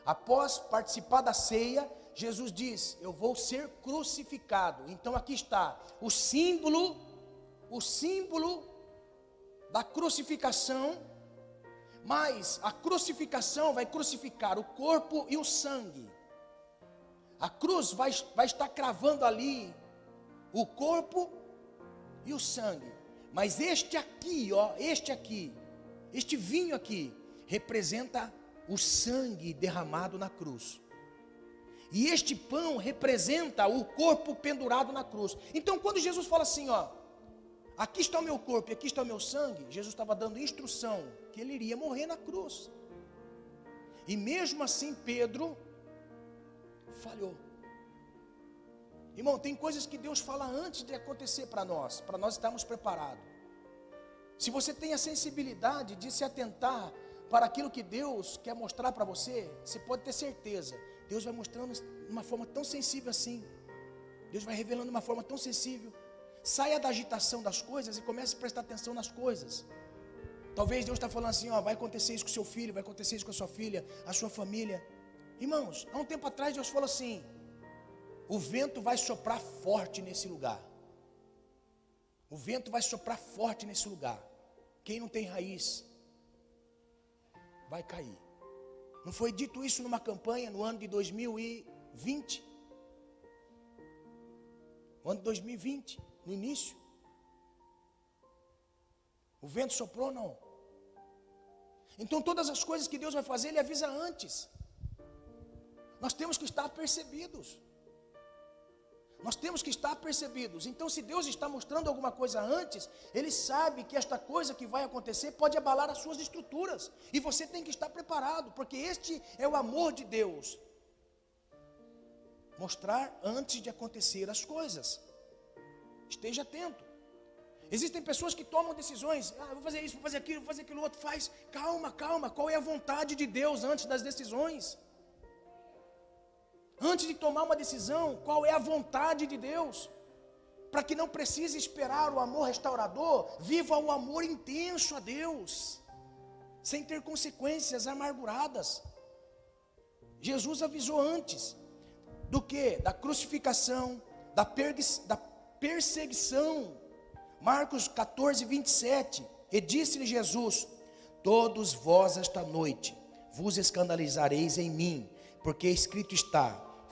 Speaker 1: Após participar da ceia, Jesus diz: eu vou ser crucificado. Então aqui está o símbolo da crucificação. Mas a crucificação vai crucificar o corpo e o sangue. A cruz vai estar cravando ali o corpo e o sangue. Mas este vinho aqui, representa o sangue derramado na cruz. E este pão representa o corpo pendurado na cruz. Então quando Jesus fala assim, aqui está o meu corpo e aqui está o meu sangue, Jesus estava dando instrução que ele iria morrer na cruz. E mesmo assim Pedro falhou. Irmão, tem coisas que Deus fala antes de acontecer para nós estarmos preparados. Se você tem a sensibilidade de se atentar para aquilo que Deus quer mostrar para você, você pode ter certeza, Deus vai mostrando de uma forma tão sensível assim. Deus vai revelando de uma forma tão sensível. Saia da agitação das coisas e comece a prestar atenção nas coisas. Talvez Deus está falando assim, vai acontecer isso com o seu filho, vai acontecer isso com a sua filha, a sua família. Irmãos, há um tempo atrás Deus falou assim: o vento vai soprar forte nesse lugar. O vento vai soprar forte nesse lugar. Quem não tem raiz, vai cair. Não foi dito isso numa campanha no ano de 2020? No ano de 2020, no início. O vento soprou, não. Então todas as coisas que Deus vai fazer, Ele avisa antes. Nós temos que estar percebidos. Nós temos que estar percebidos. Então, se Deus está mostrando alguma coisa antes, Ele sabe que esta coisa que vai acontecer pode abalar as suas estruturas. E você tem que estar preparado, porque este é o amor de Deus. Mostrar antes de acontecer as coisas. Esteja atento. Existem pessoas que tomam decisões. Vou fazer isso, vou fazer aquilo, vou fazer aquilo outro. Faz. Calma, calma. Qual é a vontade de Deus antes das decisões? Antes de tomar uma decisão, qual é a vontade de Deus? Para que não precise esperar o amor restaurador, viva o amor intenso a Deus, sem ter consequências amarguradas. Jesus avisou antes do que? Da crucificação, da perseguição. Marcos 14, 27, e disse-lhe Jesus: todos vós esta noite vos escandalizareis em mim, porque escrito está: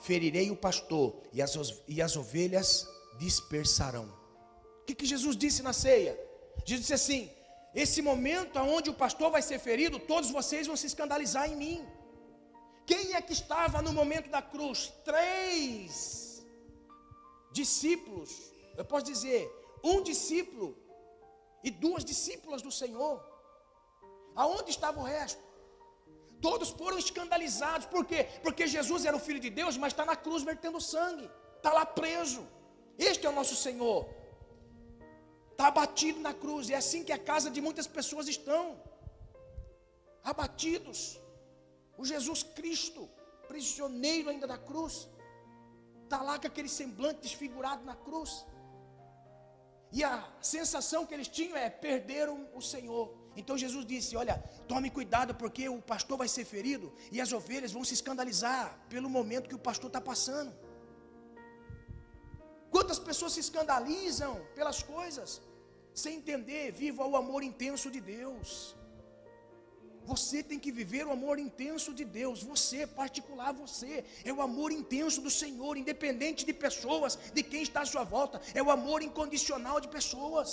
Speaker 1: ferirei o pastor e as ovelhas dispersarão. O que Jesus disse na ceia? Jesus disse assim: esse momento onde o pastor vai ser ferido, todos vocês vão se escandalizar em mim. Quem é que estava no momento da cruz? 3 discípulos, eu posso dizer, um discípulo e 2 discípulas do Senhor. Aonde estava o resto? Todos foram escandalizados. Por quê? Porque Jesus era o Filho de Deus, mas está na cruz vertendo sangue, está lá preso. Este é o nosso Senhor, está abatido na cruz. É assim que a casa de muitas pessoas estão, abatidos. O Jesus Cristo, prisioneiro ainda da cruz, está lá com aquele semblante desfigurado na cruz. E a sensação que eles tinham é: perderam o Senhor. Então Jesus disse: olha, tome cuidado, porque o pastor vai ser ferido e as ovelhas vão se escandalizar pelo momento que o pastor está passando. Quantas pessoas se escandalizam pelas coisas sem entender? Viva o amor intenso de Deus. Você tem que viver o amor intenso de Deus. Você, particular, você é o amor intenso do Senhor, independente de pessoas, de quem está à sua volta. É o amor incondicional de pessoas,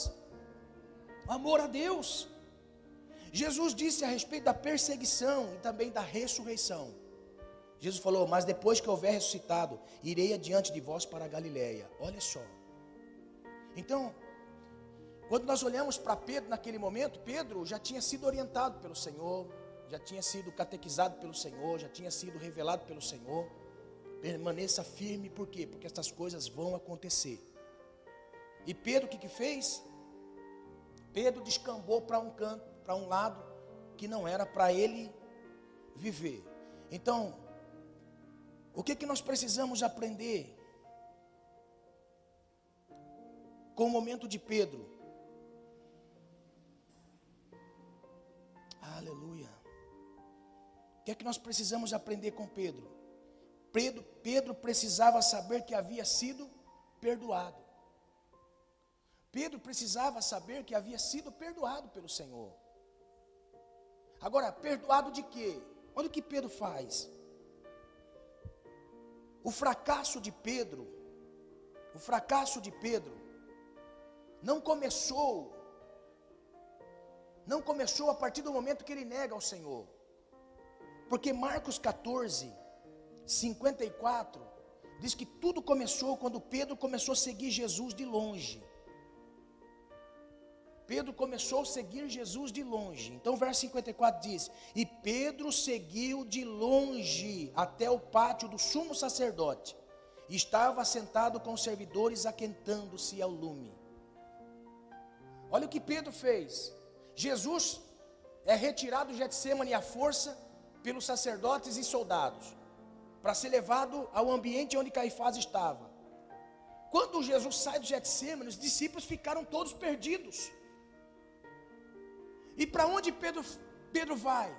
Speaker 1: o amor a Deus. Jesus disse a respeito da perseguição e também da ressurreição. Jesus falou: mas depois que houver ressuscitado, irei adiante de vós para a Galileia. Olha só. Então, quando nós olhamos para Pedro naquele momento, Pedro já tinha sido orientado pelo Senhor, já tinha sido catequizado pelo Senhor, já tinha sido revelado pelo Senhor. Permaneça firme, por quê? Porque estas coisas vão acontecer. E Pedro o que fez? Pedro descambou para um canto, para um lado que não era para ele viver. Então, o que nós precisamos aprender com o momento de Pedro? Aleluia. O que é que nós precisamos aprender com Pedro? Pedro precisava saber que havia sido perdoado. Pedro precisava saber que havia sido perdoado pelo Senhor. Agora, perdoado de quê? Olha o que Pedro faz. O fracasso de Pedro não começou a partir do momento que ele nega ao Senhor. Porque Marcos 14, 54, diz que tudo começou quando Pedro começou a seguir Jesus de longe. Pedro começou a seguir Jesus de longe. Então o verso 54 diz: e Pedro seguiu de longe até o pátio do sumo sacerdote. E estava sentado com os servidores, aquentando-se ao lume. Olha o que Pedro fez. Jesus é retirado do Getsêmani à força pelos sacerdotes e soldados, para ser levado ao ambiente onde Caifás estava. Quando Jesus sai do Getsêmani, os discípulos ficaram todos perdidos. E para onde Pedro vai?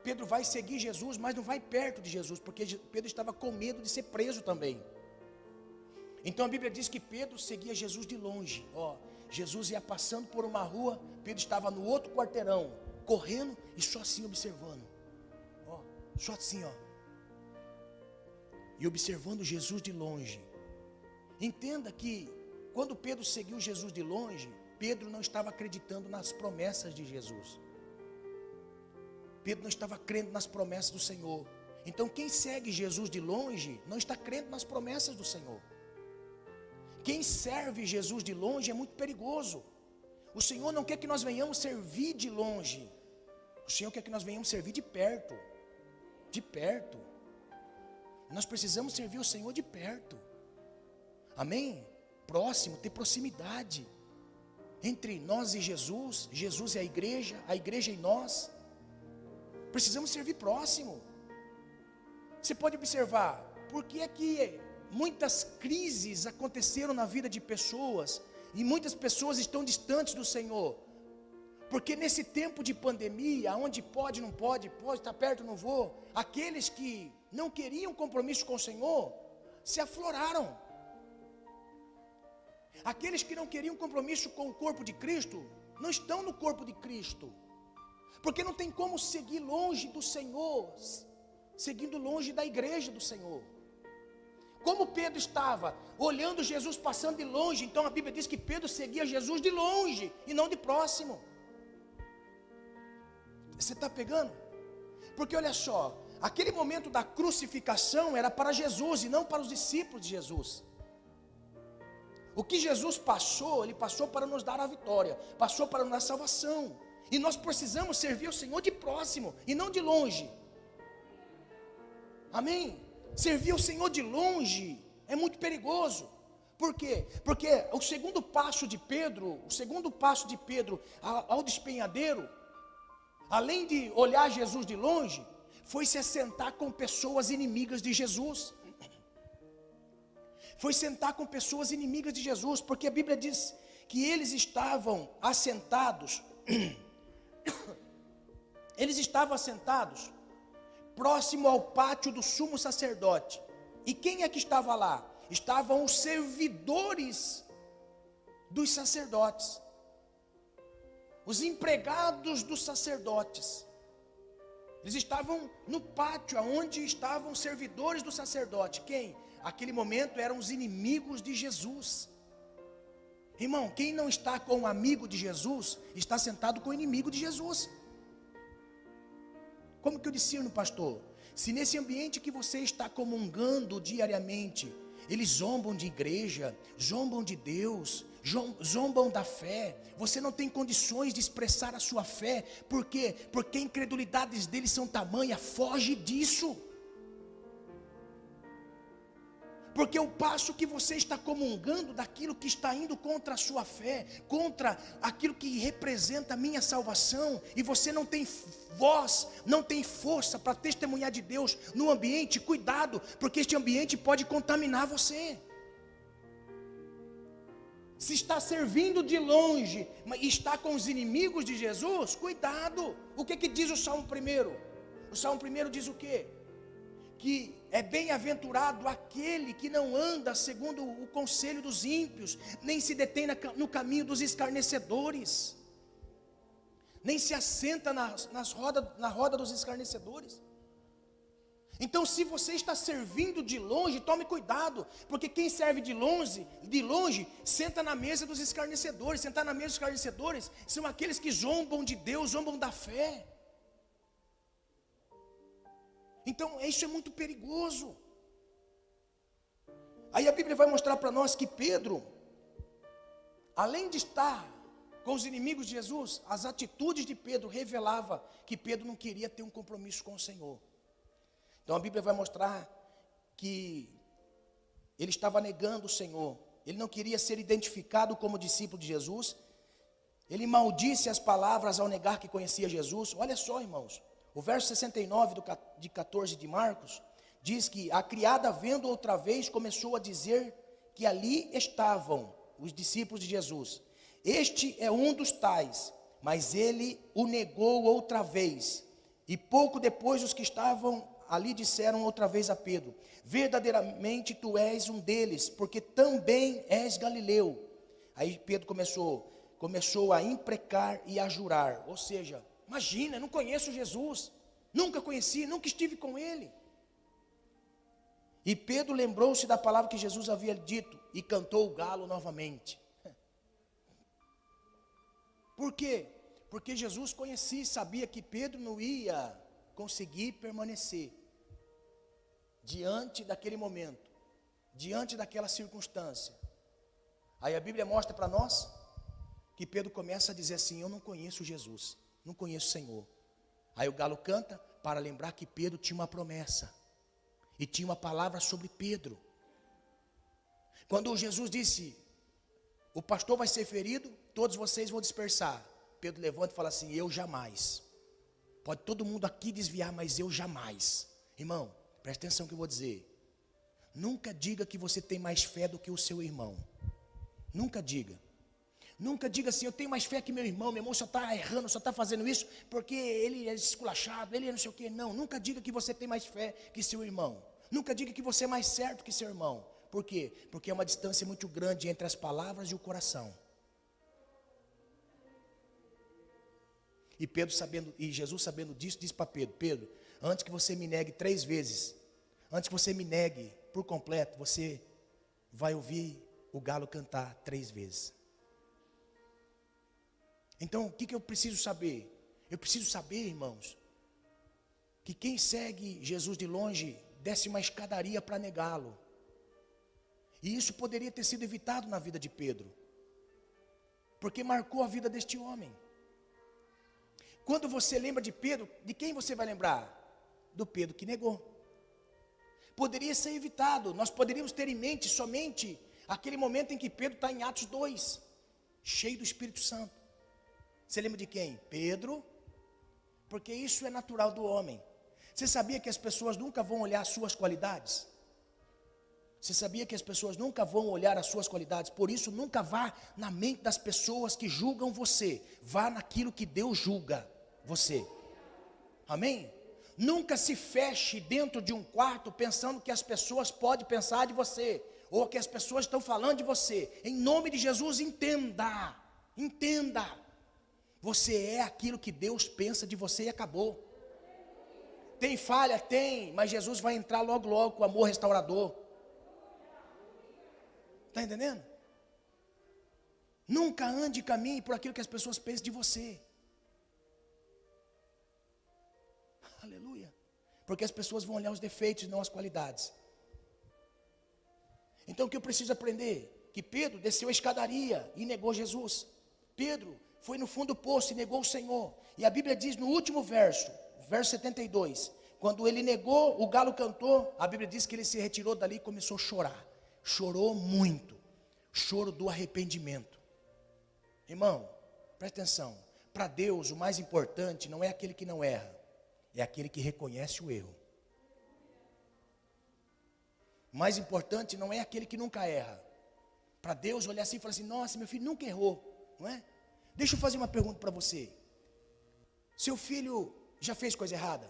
Speaker 1: Pedro vai seguir Jesus, mas não vai perto de Jesus, porque Pedro estava com medo de ser preso também. Então a Bíblia diz que Pedro seguia Jesus de longe. Jesus ia passando por uma rua, Pedro estava no outro quarteirão, correndo e só assim observando. Só assim, ó. E observando Jesus de longe. Entenda que quando Pedro seguiu Jesus de longe, Pedro não estava acreditando nas promessas de Jesus. Pedro não estava crendo nas promessas do Senhor. Então quem segue Jesus de longe não está crendo nas promessas do Senhor. Quem serve Jesus de longe é muito perigoso. O Senhor não quer que nós venhamos servir de longe. O Senhor quer que nós venhamos servir de perto. De perto. Nós precisamos servir o Senhor de perto. Amém? Próximo, ter proximidade entre nós e Jesus. Jesus e a igreja e nós. Precisamos servir próximo. Você pode observar, por que é que muitas crises aconteceram na vida de pessoas e muitas pessoas estão distantes do Senhor? Porque nesse tempo de pandemia, onde pode, não pode, pode estar perto, não vou, aqueles que não queriam compromisso com o Senhor, se afloraram. Aqueles que não queriam compromisso com o corpo de Cristo, não estão no corpo de Cristo. Porque não tem como seguir longe do Senhor, seguindo longe da igreja do Senhor. Como Pedro estava olhando Jesus passando de longe, então a Bíblia diz que Pedro seguia Jesus de longe e não de próximo. Você está pegando? Porque olha só, aquele momento da crucificação era para Jesus e não para os discípulos de Jesus. O que Jesus passou, Ele passou para nos dar a vitória, passou para nos dar a salvação. E nós precisamos servir o Senhor de próximo e não de longe. Amém? Servir o Senhor de longe é muito perigoso. Por quê? Porque o segundo passo de Pedro ao despenhadeiro, além de olhar Jesus de longe, foi se assentar com pessoas inimigas de Jesus. Foi sentar com pessoas inimigas de Jesus, porque a Bíblia diz que eles estavam assentados, próximo ao pátio do sumo sacerdote. E quem é que estava lá? Estavam os servidores dos sacerdotes, os empregados dos sacerdotes. Eles estavam no pátio, onde estavam os servidores do sacerdote. Quem? Aquele momento eram os inimigos de Jesus. Irmão, quem não está com um amigo de Jesus, está sentado com o inimigo de Jesus. Como que eu discerno, pastor? Se nesse ambiente que você está comungando diariamente, eles zombam de igreja, zombam de Deus, zombam da fé, você não tem condições de expressar a sua fé. Por quê? Porque a incredulidade deles são tamanha, foge disso. Porque o passo que você está comungando daquilo que está indo contra a sua fé, contra aquilo que representa a minha salvação, e você não tem voz, não tem força para testemunhar de Deus no ambiente, cuidado, porque este ambiente pode contaminar você. Se está servindo de longe, mas está com os inimigos de Jesus, cuidado. O que diz o Salmo 1? O Salmo 1 diz o quê? Que é bem-aventurado aquele que não anda segundo o conselho dos ímpios, nem se detém no caminho dos escarnecedores, nem se assenta na roda dos escarnecedores. Então, se você está servindo de longe, tome cuidado, porque quem serve de longe, senta na mesa dos escarnecedores. Sentar na mesa dos escarnecedores são aqueles que zombam de Deus, zombam da fé. Então, isso é muito perigoso. Aí a Bíblia vai mostrar para nós que Pedro, além de estar com os inimigos de Jesus, as atitudes de Pedro revelavam que Pedro não queria ter um compromisso com o Senhor. Então a Bíblia vai mostrar que ele estava negando o Senhor. Ele não queria ser identificado como discípulo de Jesus. Ele maldisse as palavras ao negar que conhecia Jesus. Olha só, irmãos. O verso 69 de 14 de Marcos diz que a criada, vendo outra vez, começou a dizer que ali estavam os discípulos de Jesus. Este é um dos tais, mas ele o negou outra vez. E pouco depois os que estavam ali disseram outra vez a Pedro: verdadeiramente tu és um deles, porque também és galileu. Aí Pedro começou a imprecar e a jurar, ou seja, imagina, eu não conheço Jesus, Nunca conheci, nunca estive com ele. E Pedro lembrou-se da palavra que Jesus havia dito e cantou o galo novamente. Por quê? Porque Jesus conhecia e sabia que Pedro não ia conseguir permanecer diante daquele momento, diante daquela circunstância. Aí a Bíblia mostra para nós que Pedro começa a dizer assim: eu não conheço Jesus, não conheço o Senhor. Aí o galo canta para lembrar que Pedro tinha uma promessa e tinha uma palavra sobre Pedro. Quando Jesus disse: o pastor vai ser ferido, todos vocês vão dispersar, Pedro levanta e fala assim: eu jamais. Pode todo mundo aqui desviar, mas eu jamais. Irmão, presta atenção no que eu vou dizer. Nunca diga que você tem mais fé do que o seu irmão. Nunca diga. Nunca diga assim: eu tenho mais fé que meu irmão só está errando, só está fazendo isso porque ele é esculachado, ele é não sei o quê. Não, nunca diga que você tem mais fé que seu irmão. Nunca diga que você é mais certo que seu irmão. Por quê? Porque é uma distância muito grande entre as palavras e o coração. E Pedro sabendo, e Jesus sabendo disso, disse para Pedro: Pedro, antes que você me negue 3 vezes, antes que você me negue por completo, você vai ouvir o galo cantar 3 vezes. Então, o que eu preciso saber? Eu preciso saber, irmãos, que quem segue Jesus de longe desce uma escadaria para negá-lo. E isso poderia ter sido evitado na vida de Pedro, porque marcou a vida deste homem. Quando você lembra de Pedro, de quem você vai lembrar? Do Pedro que negou. Poderia ser evitado, nós poderíamos ter em mente somente aquele momento em que Pedro está em Atos 2, cheio do Espírito Santo. Você lembra de quem? Pedro, porque isso é natural do homem. Você sabia que as pessoas nunca vão olhar as suas qualidades? Você sabia que as pessoas nunca vão olhar as suas qualidades? Por isso, nunca vá na mente das pessoas que julgam você. Vá naquilo que Deus julga você. Amém? Nunca se feche dentro de um quarto pensando que as pessoas podem pensar de você, ou que as pessoas estão falando de você. Em nome de Jesus, entenda. Entenda. Você é aquilo que Deus pensa de você e acabou. Tem falha? Tem, mas Jesus vai entrar logo logo com o amor restaurador. Está entendendo? Nunca ande e caminhe por aquilo que as pessoas pensam de você. Aleluia. Porque as pessoas vão olhar os defeitos e não as qualidades. Então o que eu preciso aprender? Que Pedro desceu a escadaria e negou Jesus. Pedro foi no fundo do poço e negou o Senhor. E a Bíblia diz no último verso, verso 72, quando ele negou, o galo cantou, a Bíblia diz que ele se retirou dali e começou a chorar. Chorou muito, choro do arrependimento. Irmão, presta atenção, para Deus o mais importante não é aquele que não erra, é aquele que reconhece o erro. O mais importante não é aquele que nunca erra. Para Deus olhar assim e falar assim: nossa, meu filho nunca errou, não é? Deixa eu fazer uma pergunta para você. Seu filho já fez coisa errada?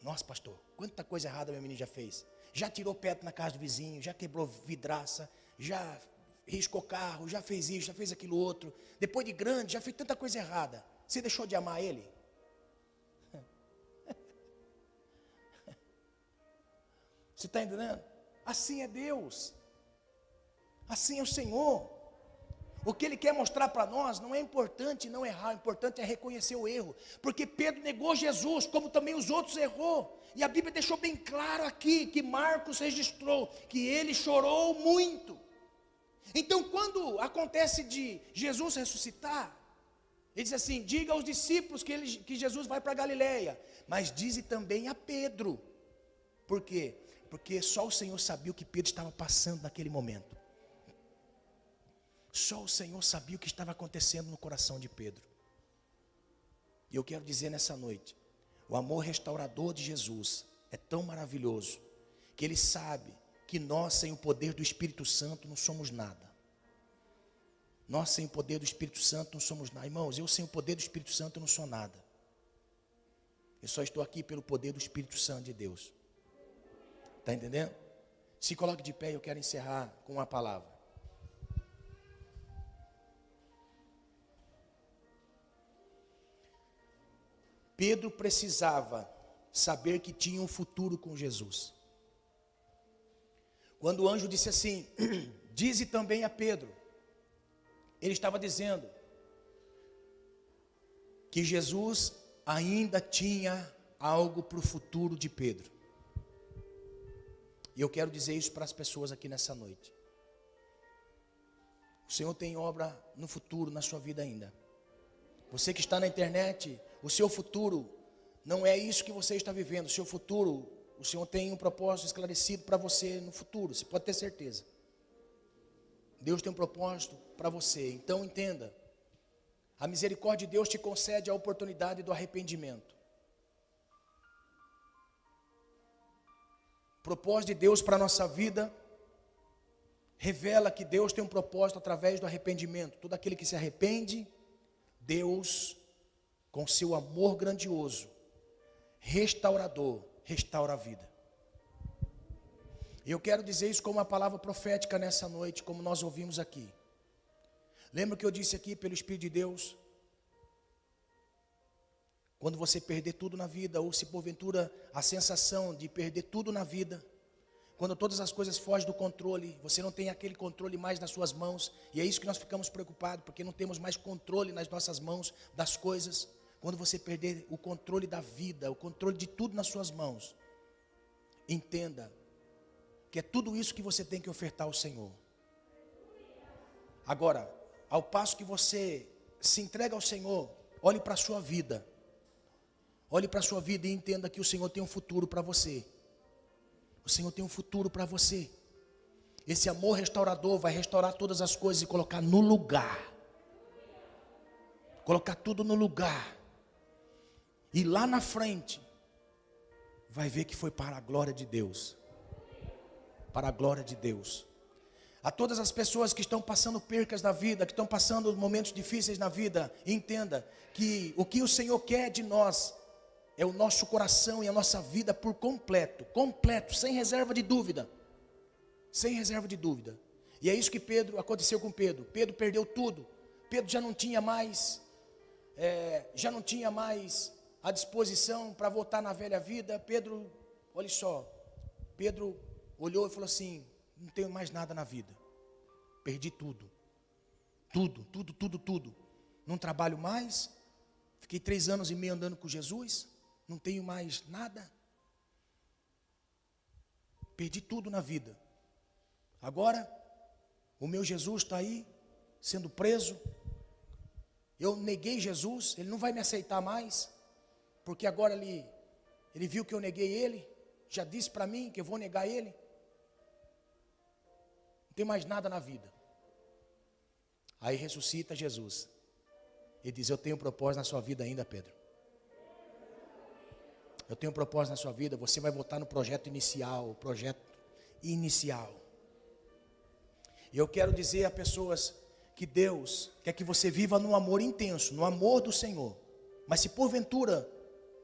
Speaker 1: Nossa, pastor, quanta coisa errada meu menino já fez. Já tirou pedra na casa do vizinho, já quebrou vidraça, já riscou carro, já fez isso, já fez aquilo outro. Depois de grande, já fez tanta coisa errada. Você deixou de amar ele? Você está entendendo? Assim é Deus. Assim é o Senhor. O que Ele quer mostrar para nós não é importante não errar, o importante é reconhecer o erro. Porque Pedro negou Jesus, como também os outros errou. E a Bíblia deixou bem claro aqui, que Marcos registrou, que ele chorou muito. Então quando acontece de Jesus ressuscitar, ele diz assim: diga aos discípulos que Jesus vai para Galileia, mas dize também a Pedro. Por quê? Porque só o Senhor sabia o que Pedro estava passando naquele momento. Só o Senhor sabia o que estava acontecendo no coração de Pedro. E eu quero dizer nessa noite, o amor restaurador de Jesus é tão maravilhoso, que Ele sabe que nós sem o poder do Espírito Santo não somos nada. Nós sem o poder do Espírito Santo não somos nada. Irmãos, eu sem o poder do Espírito Santo não sou nada. Eu só estou aqui pelo poder do Espírito Santo de Deus. Está entendendo? Se coloque de pé, eu quero encerrar com uma palavra. Pedro precisava saber que tinha um futuro com Jesus. Quando o anjo disse assim, dize também a Pedro, ele estava dizendo que Jesus ainda tinha algo para o futuro de Pedro. E eu quero dizer isso para as pessoas aqui nessa noite. O Senhor tem obra no futuro, na sua vida ainda. Você que está na internet, o seu futuro não é isso que você está vivendo. O seu futuro, o Senhor tem um propósito esclarecido para você no futuro, você pode ter certeza. Deus tem um propósito para você, então entenda. A misericórdia de Deus te concede a oportunidade do arrependimento. O propósito de Deus para a nossa vida revela que Deus tem um propósito através do arrependimento. Todo aquele que se arrepende, Deus, com seu amor grandioso, restaurador, restaura a vida. E eu quero dizer isso como uma palavra profética nessa noite, como nós ouvimos aqui. Lembra que eu disse aqui pelo Espírito de Deus? Quando você perder tudo na vida, ou se porventura a sensação de perder tudo na vida, quando todas as coisas fogem do controle, você não tem aquele controle mais nas suas mãos, e é isso que nós ficamos preocupados, porque não temos mais controle nas nossas mãos das coisas. Quando você perder o controle da vida, o controle de tudo nas suas mãos, entenda que é tudo isso que você tem que ofertar ao Senhor. Agora, ao passo que você se entrega ao Senhor, olhe para a sua vida. Olhe para a sua vida e entenda que o Senhor tem um futuro para você. O Senhor tem um futuro para você. Esse amor restaurador vai restaurar todas as coisas e colocar no lugar. Colocar tudo no lugar. E lá na frente, vai ver que foi para a glória de Deus. Para a glória de Deus. A todas as pessoas que estão passando percas na vida, que estão passando momentos difíceis na vida, entenda que o que o Senhor quer de nós é o nosso coração e a nossa vida por completo, completo, sem reserva de dúvida. Sem reserva de dúvida. E é isso que aconteceu com Pedro. Pedro perdeu tudo. Pedro já não tinha mais a disposição para voltar na velha vida. Pedro, olha só, Pedro olhou e falou assim, não tenho mais nada na vida. Perdi tudo. Tudo. Não trabalho mais. Fiquei 3 anos e meio andando com Jesus. Não tenho mais nada. Perdi tudo na vida. Agora, o meu Jesus está aí, sendo preso. Eu neguei Jesus, ele não vai me aceitar mais. Porque agora ele viu que eu neguei ele. Já disse para mim que eu vou negar ele. Não tem mais nada na vida. Aí ressuscita Jesus. Ele diz, eu tenho um propósito na sua vida ainda, Pedro. Eu tenho um propósito na sua vida, você vai voltar no projeto inicial, E eu quero dizer a pessoas que Deus quer que você viva num amor intenso, no amor do Senhor. Mas se porventura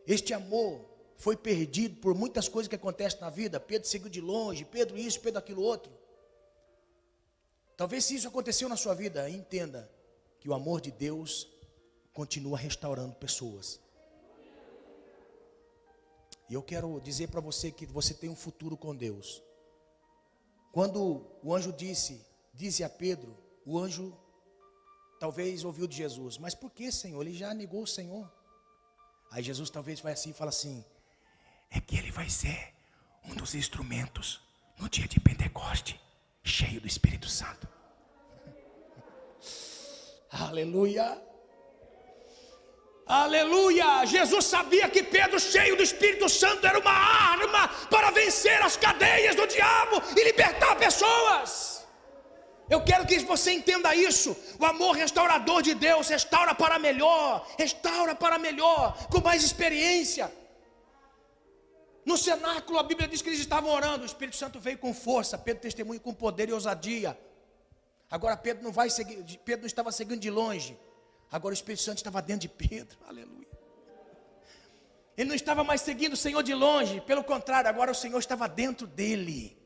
Speaker 1: este amor foi perdido por muitas coisas que acontecem na vida, Pedro seguiu de longe, Pedro isso, Pedro aquilo outro. Talvez se isso aconteceu na sua vida, entenda que o amor de Deus continua restaurando pessoas. E eu quero dizer para você que você tem um futuro com Deus. Quando o anjo disse a Pedro, o anjo talvez ouviu de Jesus, mas por que, Senhor? Ele já negou o Senhor. Aí Jesus talvez vai assim e fala assim, é que ele vai ser um dos instrumentos no dia de Pentecoste, cheio do Espírito Santo. Aleluia. Aleluia! Jesus sabia que Pedro, cheio do Espírito Santo, era uma arma para vencer as cadeias do diabo e libertar pessoas. Eu quero que você entenda isso. O amor restaurador de Deus restaura para melhor, com mais experiência. No cenáculo, a Bíblia diz que eles estavam orando, o Espírito Santo veio com força, Pedro testemunha com poder e ousadia. Agora Pedro não estava seguindo de longe. Agora o Espírito Santo estava dentro de Pedro, aleluia. Ele não estava mais seguindo o Senhor de longe, pelo contrário, agora o Senhor estava dentro dele.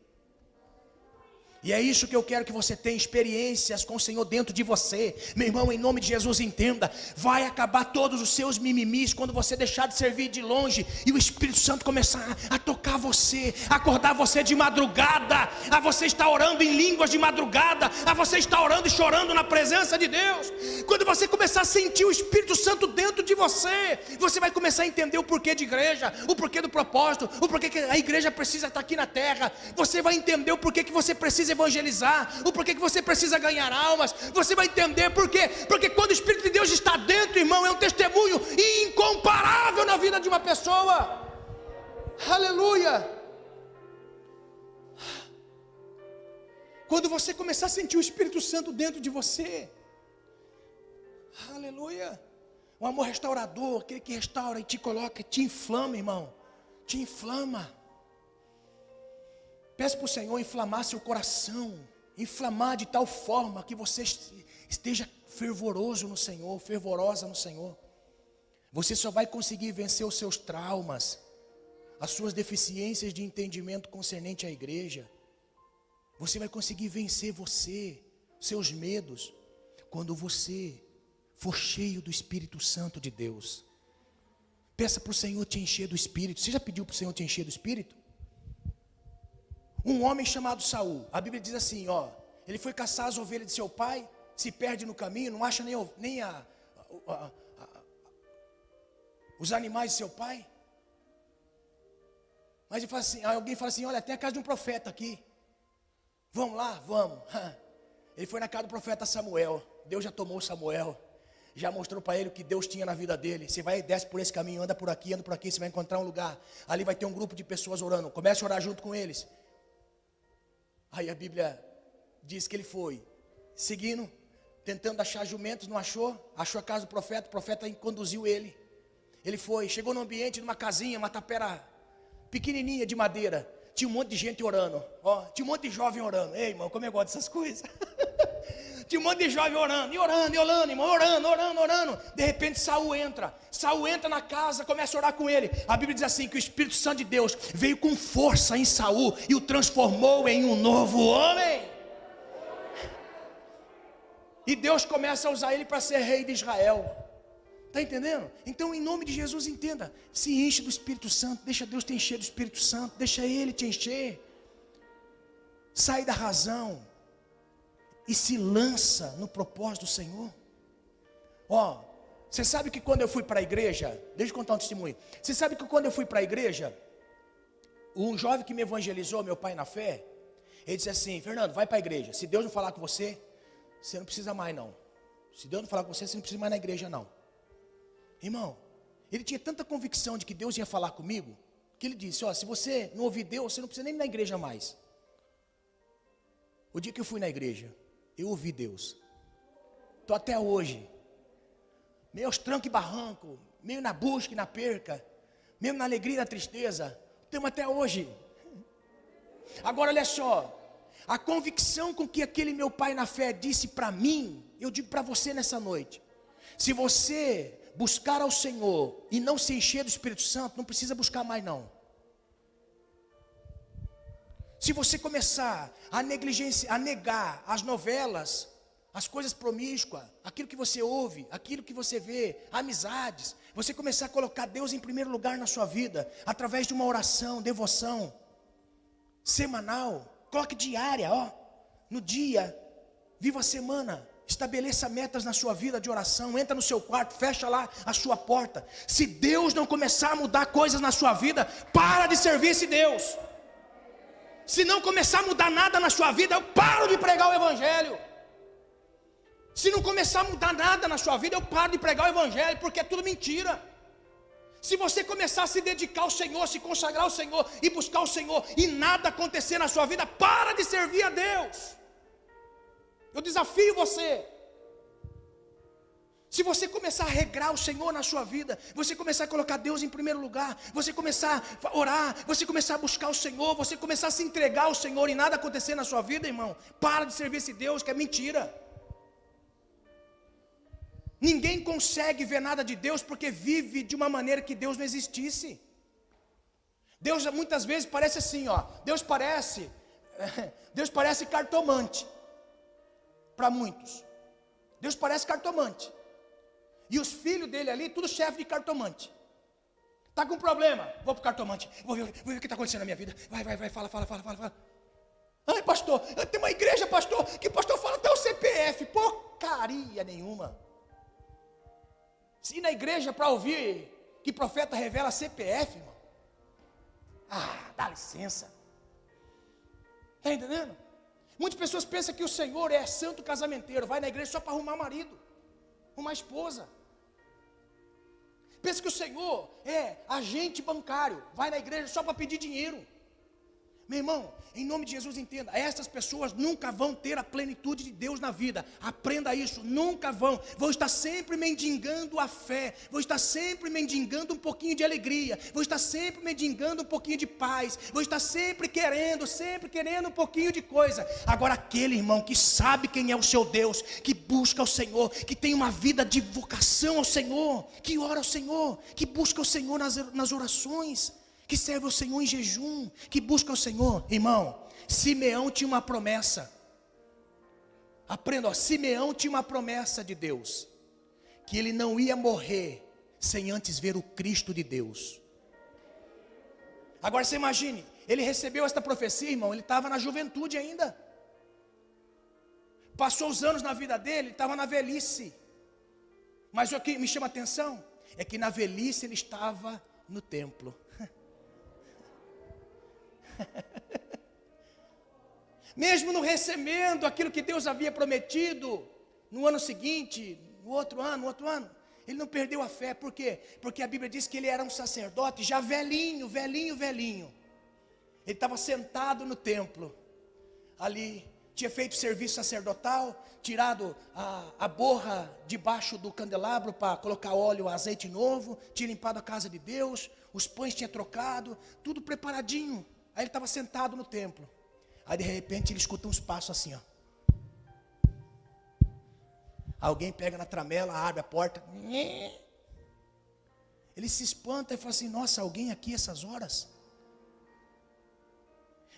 Speaker 1: E é isso que eu quero que você tenha, experiências com o Senhor dentro de você. Meu irmão, em nome de Jesus, entenda, vai acabar todos os seus mimimis quando você deixar de servir de longe e o Espírito Santo começar a tocar você, acordar você de madrugada, a você estar orando em línguas de madrugada, a você estar orando e chorando na presença de Deus. Quando você começar a sentir o Espírito Santo dentro de você, você vai começar a entender o porquê de igreja, o porquê do propósito, o porquê que a igreja precisa estar aqui na terra. Você vai entender o porquê que você precisa evangelizar, o porquê que você precisa ganhar almas. Você vai entender por quê, porque quando o Espírito de Deus está dentro, irmão, é um testemunho incomparável na vida de uma pessoa. Aleluia. Quando você começar a sentir o Espírito Santo dentro de você, aleluia, um amor restaurador, aquele que restaura e te coloca, te inflama, irmão, te inflama. Peça para o Senhor inflamar seu coração, inflamar de tal forma que você esteja fervoroso no Senhor, fervorosa no Senhor. Você só vai conseguir vencer os seus traumas, as suas deficiências de entendimento concernente à igreja. Você vai conseguir vencer seus medos, quando você for cheio do Espírito Santo de Deus. Peça para o Senhor te encher do Espírito. Você já pediu para o Senhor te encher do Espírito? Um homem chamado Saul, a Bíblia diz assim, ele foi caçar as ovelhas de seu pai, se perde no caminho, não acha nem os animais de seu pai. Mas ele fala assim, alguém fala assim, olha, tem a casa de um profeta aqui, vamos lá, vamos. Ele foi na casa do profeta Samuel. Deus já tomou Samuel, já mostrou para ele o que Deus tinha na vida dele. Você vai e desce por esse caminho, anda por aqui, você vai encontrar um lugar, ali vai ter um grupo de pessoas orando, comece a orar junto com eles. Aí a Bíblia diz que ele foi seguindo, tentando achar jumentos, não achou a casa do profeta, o profeta conduziu ele. Ele foi, chegou no ambiente de uma casinha, uma tapera pequenininha de madeira, tinha um monte de gente orando, tinha um monte de jovem orando. Ei, irmão, como eu gosto dessas coisas. Tinha um monte de jovem orando, irmão, orando. De repente Saul entra na casa, começa a orar com ele. A Bíblia diz assim, que o Espírito Santo de Deus veio com força em Saul e o transformou em um novo homem. E Deus começa a usar ele para ser rei de Israel. Está entendendo? Então, em nome de Jesus, entenda, se enche do Espírito Santo, deixa Deus te encher do Espírito Santo, deixa Ele te encher. Sai da razão e se lança no propósito do Senhor. Você sabe que quando eu fui para a igreja, deixa eu contar um testemunho. Você sabe que quando eu fui para a igreja, um jovem que me evangelizou, meu pai na fé, ele disse assim, Fernando, vai para a igreja, se Deus não falar com você, você não precisa mais não. Se Deus não falar com você, você não precisa mais na igreja não. Irmão, ele tinha tanta convicção de que Deus ia falar comigo, que ele disse, se você não ouvir Deus, você não precisa nem ir na igreja mais. O dia que eu fui na igreja, eu ouvi Deus. Estou até hoje, meio aos trancos e barrancos, meio na busca e na perca, mesmo na alegria e na tristeza, estamos até hoje. Agora olha só, a convicção com que aquele meu pai na fé disse para mim, eu digo para você nessa noite, se você buscar ao Senhor e não se encher do Espírito Santo, não precisa buscar mais não. Se você começar a negar as novelas, as coisas promíscuas, aquilo que você ouve, aquilo que você vê, amizades, você começar a colocar Deus em primeiro lugar na sua vida, através de uma oração, devoção, semanal, coloque diária, no dia, viva a semana, estabeleça metas na sua vida de oração, entra no seu quarto, fecha lá a sua porta. Se Deus não começar a mudar coisas na sua vida, para de servir esse Deus. Se não começar a mudar nada na sua vida, eu paro de pregar o Evangelho. Se não começar a mudar nada na sua vida, eu paro de pregar o Evangelho, porque é tudo mentira. Se você começar a se dedicar ao Senhor, se consagrar ao Senhor e buscar o Senhor, e nada acontecer na sua vida, para de servir a Deus. Eu desafio você. Se você começar a regrar o Senhor na sua vida, você começar a colocar Deus em primeiro lugar, você começar a orar, você começar a buscar o Senhor, você começar a se entregar ao Senhor e nada acontecer na sua vida, irmão, para de servir esse Deus que é mentira. Ninguém consegue ver nada de Deus porque vive de uma maneira que Deus não existisse. Deus muitas vezes parece assim, Deus parece Deus parece cartomante para muitos. Deus parece cartomante. E os filhos dele ali, tudo chefe de cartomante. Está com problema? Vou para o cartomante. Vou ver o que está acontecendo na minha vida. Vai, fala. Ai, pastor, tem uma igreja, pastor, que o pastor fala até o CPF. Porcaria nenhuma. Se ir na igreja para ouvir que profeta revela CPF, irmão. Dá licença. Está entendendo? Muitas pessoas pensam que o Senhor é santo casamenteiro. Vai na igreja só para arrumar marido, arrumar esposa. Pensa que o Senhor é agente bancário. Vai na igreja só para pedir dinheiro. Meu irmão, em nome de Jesus, entenda, estas pessoas nunca vão ter a plenitude de Deus na vida. Aprenda isso, nunca vão estar sempre mendigando a fé, vão estar sempre mendigando um pouquinho de alegria, vão estar sempre mendigando um pouquinho de paz, vão estar sempre querendo um pouquinho de coisa. Agora aquele irmão que sabe quem é o seu Deus, que busca o Senhor, que tem uma vida de vocação ao Senhor, que ora ao Senhor, que busca o Senhor nas orações, que serve ao Senhor em jejum, que busca o Senhor. Irmão, Simeão tinha uma promessa. Aprenda, Simeão tinha uma promessa de Deus, que ele não ia morrer sem antes ver o Cristo de Deus. Agora você imagine, ele recebeu esta profecia, irmão, ele estava na juventude ainda. Passou os anos na vida dele, ele estava na velhice. Mas o que me chama a atenção é que na velhice ele estava no templo. Mesmo não recebendo aquilo que Deus havia prometido, no ano seguinte, no outro ano, ele não perdeu a fé. Por quê? Porque a Bíblia diz que ele era um sacerdote já velhinho. Ele estava sentado no templo, ali, tinha feito serviço sacerdotal, tirado a borra debaixo do candelabro para colocar óleo, azeite novo, tinha limpado a casa de Deus, os pães tinha trocado, tudo preparadinho. Aí ele estava sentado no templo. Aí de repente ele escuta uns passos assim, ó. Alguém pega na tramela, abre a porta. Ele se espanta e fala assim: nossa, alguém aqui essas horas?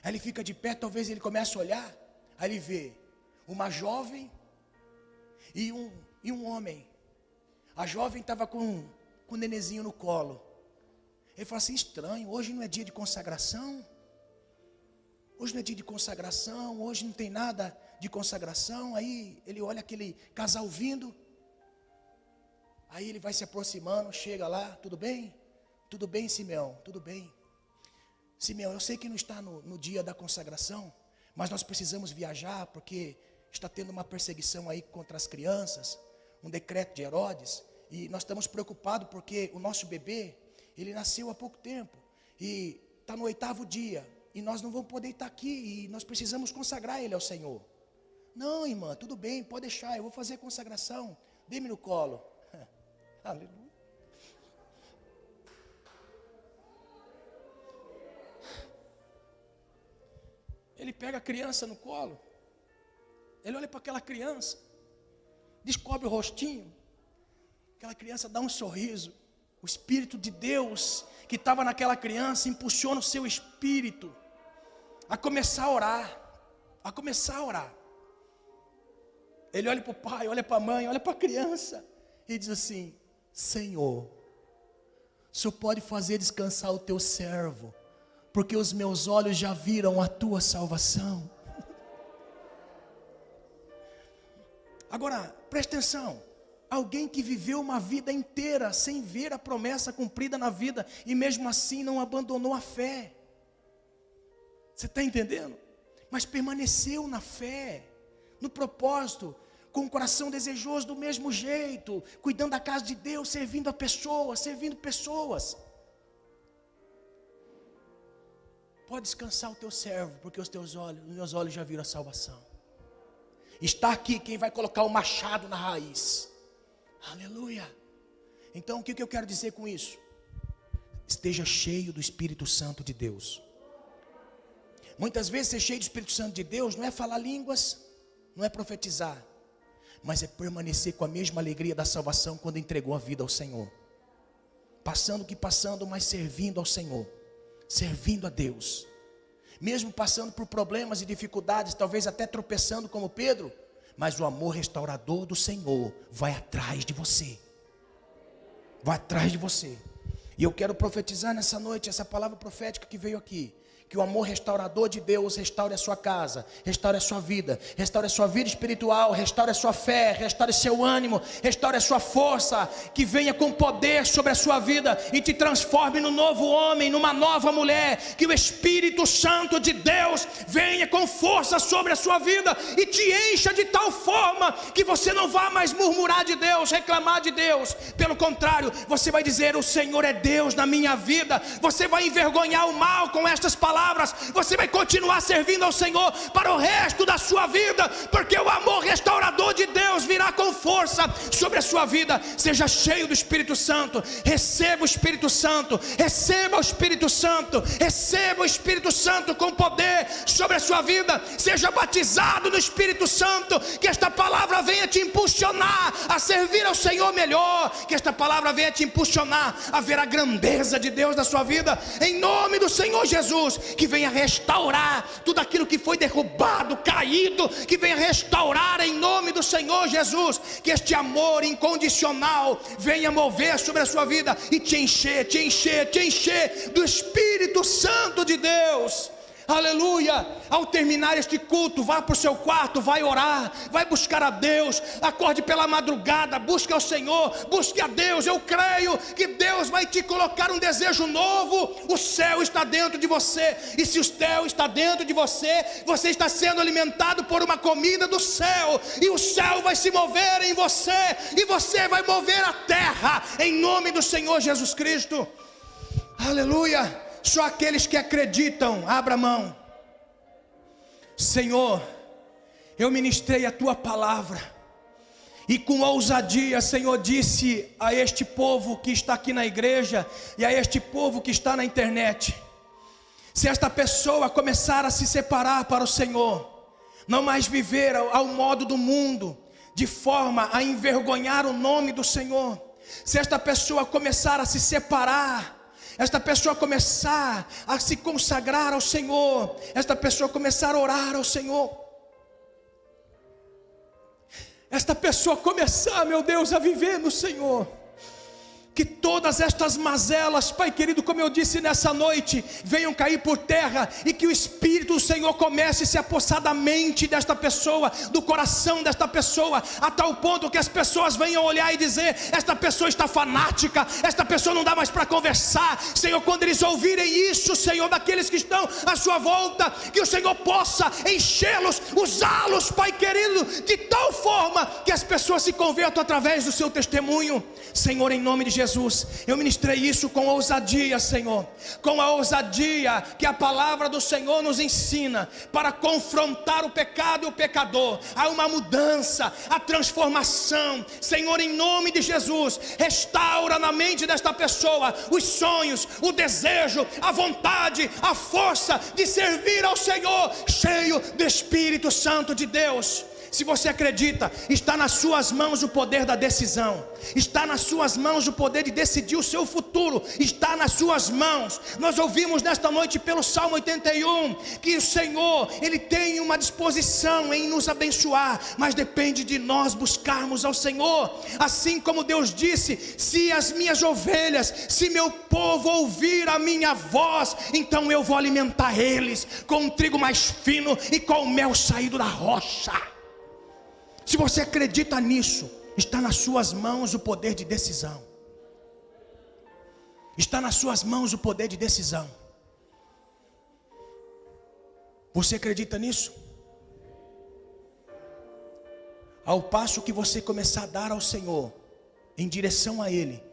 Speaker 1: Aí ele fica de pé, talvez ele comece a olhar. Aí ele vê uma jovem e um homem. A jovem estava com o nenenzinho no colo. Ele fala assim: estranho, hoje não é dia de consagração. Hoje não é dia de consagração, hoje não tem nada de consagração. Aí ele olha aquele casal vindo. Aí ele vai se aproximando, chega lá: tudo bem? Tudo bem, Simeão? Tudo bem. Simeão, eu sei que não está no dia da consagração, mas nós precisamos viajar porque está tendo uma perseguição aí contra as crianças, um decreto de Herodes, e nós estamos preocupados porque o nosso bebê, ele nasceu há pouco tempo, e está no 8º dia, e nós não vamos poder estar aqui, e nós precisamos consagrar ele ao Senhor. Não, irmã, tudo bem, pode deixar, eu vou fazer a consagração, dê-me no colo. Aleluia. Ele pega a criança no colo, ele olha para aquela criança, descobre o rostinho, aquela criança dá um sorriso, o Espírito de Deus que estava naquela criança impulsiona o seu espírito a começar a orar, Ele olha para o pai, olha para a mãe, olha para a criança e diz assim: Senhor, o Senhor pode fazer descansar o teu servo, porque os meus olhos já viram a tua salvação. Agora, preste atenção. Alguém que viveu uma vida inteira sem ver a promessa cumprida na vida, e mesmo assim não abandonou a fé. Você está entendendo? Mas permaneceu na fé, no propósito, com o coração desejoso do mesmo jeito, cuidando da casa de Deus, servindo pessoas. Pode descansar o teu servo, porque os meus olhos já viram a salvação. Está aqui quem vai colocar o machado na raiz. Aleluia. Então o que eu quero dizer com isso? Esteja cheio do Espírito Santo de Deus. Muitas vezes ser cheio do Espírito Santo de Deus não é falar línguas, não é profetizar, mas é permanecer com a mesma alegria da salvação quando entregou a vida ao Senhor. Passando o que passando, mas servindo ao Senhor, servindo a Deus. mesmo passando por problemas e dificuldades, talvez até tropeçando como Pedro, mas o amor restaurador do Senhor vai atrás de você. Vai atrás de você. E eu quero profetizar nessa noite, essa palavra profética que veio aqui, que o amor restaurador de Deus restaure a sua casa, restaure a sua vida espiritual, restaure a sua fé, restaure seu ânimo, restaure a sua força, que venha com poder sobre a sua vida e te transforme no novo homem, numa nova mulher, que o Espírito Santo de Deus venha com força sobre a sua vida e te encha de tal forma que você não vá mais murmurar de Deus, reclamar de Deus. Pelo contrário, você vai dizer: o Senhor é Deus na minha vida. Você vai envergonhar o mal com estas palavras. Você vai continuar servindo ao Senhor para o resto da sua vida, porque o amor restaurador de Deus virá com força sobre a sua vida. Seja cheio do Espírito Santo. Receba o Espírito Santo. Receba o Espírito Santo. Receba o Espírito Santo com poder sobre a sua vida. Seja batizado no Espírito Santo. Que esta palavra venha te impulsionar a servir ao Senhor melhor. Que esta palavra venha te impulsionar a ver a grandeza de Deus na sua vida, em nome do Senhor Jesus. Que venha restaurar tudo aquilo que foi derrubado, caído, que venha restaurar em nome do Senhor Jesus. Que este amor incondicional venha mover sobre a sua vida e te encher do Espírito Santo de Deus. Aleluia. Ao terminar este culto, vá para o seu quarto, vai orar, vai buscar a Deus. Acorde pela madrugada, busque ao Senhor, busque a Deus. Eu creio que Deus vai te colocar um desejo novo. O céu está dentro de você, e se o céu está dentro de você, você está sendo alimentado por uma comida do céu, e o céu vai se mover em você, e você vai mover a terra, em nome do Senhor Jesus Cristo. Aleluia. Só aqueles que acreditam, abra a mão. Senhor, eu ministrei a tua palavra, e com ousadia, Senhor, disse a este povo que está aqui na igreja e a este povo que está na internet: se esta pessoa começar a se separar para o Senhor, não mais viver ao modo do mundo, de forma a envergonhar o nome do Senhor, se esta pessoa começar a se separar, esta pessoa começar a se consagrar ao Senhor, esta pessoa começar a orar ao Senhor, esta pessoa começar, meu Deus, a viver no Senhor, que todas estas mazelas, Pai querido, como eu disse nessa noite, venham cair por terra, e que o Espírito do Senhor comece a se apossar da mente desta pessoa, do coração desta pessoa, a tal ponto que as pessoas venham olhar e dizer: esta pessoa está fanática, esta pessoa não dá mais para conversar. Senhor, quando eles ouvirem isso, Senhor, daqueles que estão à sua volta, que o Senhor possa enchê-los, usá-los, Pai querido, de tal forma que as pessoas se convertam através do seu testemunho. Senhor, em nome de Jesus, eu ministrei isso com ousadia, Senhor, com a ousadia que a palavra do Senhor nos ensina, para confrontar o pecado e o pecador. Há uma mudança, a transformação. Senhor, em nome de Jesus, restaura na mente desta pessoa os sonhos, o desejo, a vontade, a força de servir ao Senhor, cheio do Espírito Santo de Deus. Se você acredita, está nas suas mãos o poder da decisão, está nas suas mãos o poder de decidir o seu futuro, está nas suas mãos. Nós ouvimos nesta noite pelo Salmo 81, que o Senhor, Ele tem uma disposição em nos abençoar, mas depende de nós buscarmos ao Senhor. Assim como Deus disse: se as minhas ovelhas, se meu povo ouvir a minha voz, então eu vou alimentar eles com um trigo mais fino e com o mel saído da rocha. Se você acredita nisso, está nas suas mãos o poder de decisão. Está nas suas mãos o poder de decisão. Você acredita nisso? Ao passo que você começar a dar ao Senhor, em direção a Ele,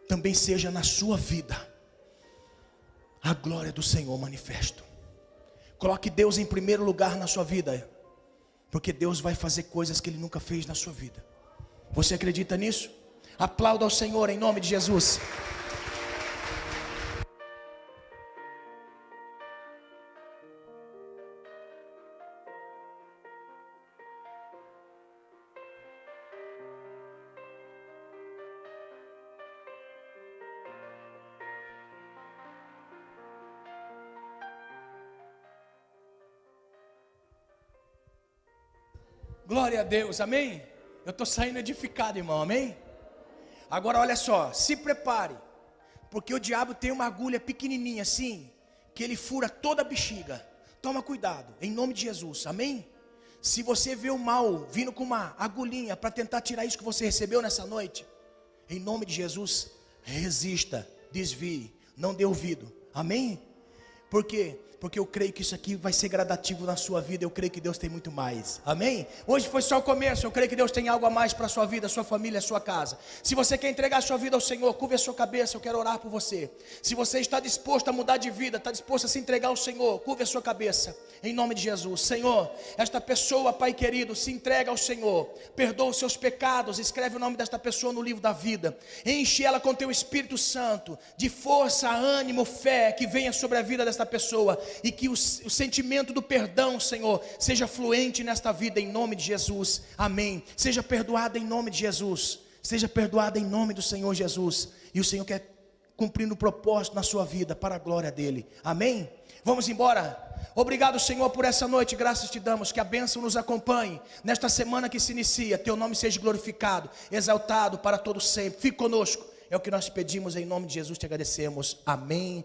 Speaker 1: também seja na sua vida a glória do Senhor manifesto. Coloque Deus em primeiro lugar na sua vida, porque Deus vai fazer coisas que Ele nunca fez na sua vida. Você acredita nisso? Aplauda ao Senhor em nome de Jesus. Glória a Deus, amém? Eu estou saindo edificado, irmão, amém? Agora olha só, se prepare, porque o diabo tem uma agulha pequenininha assim, que ele fura toda a bexiga. Toma cuidado, em nome de Jesus, amém? Se você vê o mal vindo com uma agulhinha para tentar tirar isso que você recebeu nessa noite, em nome de Jesus, resista, desvie, não dê ouvido, amém? Por quê? Porque eu creio que isso aqui vai ser gradativo na sua vida. Eu creio que Deus tem muito mais, amém? Hoje foi só o começo, eu creio que Deus tem algo a mais para a sua vida, a sua família, a sua casa. Se você quer entregar a sua vida ao Senhor, curve a sua cabeça, eu quero orar por você. Se você está disposto a mudar de vida, está disposto a se entregar ao Senhor, curve a sua cabeça, em nome de Jesus. Senhor, esta pessoa, Pai querido, se entrega ao Senhor, perdoa os seus pecados, escreve o nome desta pessoa no livro da vida, enche ela com teu Espírito Santo, de força, ânimo, fé, que venha sobre a vida desta pessoa, e que o sentimento do perdão, Senhor, seja fluente nesta vida, em nome de Jesus, amém. Seja perdoada em nome de Jesus, seja perdoada em nome do Senhor Jesus, e o Senhor quer cumprir o propósito na sua vida, para a glória dEle, amém? Vamos embora. Obrigado, Senhor, por essa noite, graças te damos, que a bênção nos acompanhe, nesta semana que se inicia, teu nome seja glorificado, exaltado para todo sempre, fique conosco, é o que nós pedimos, em nome de Jesus te agradecemos, amém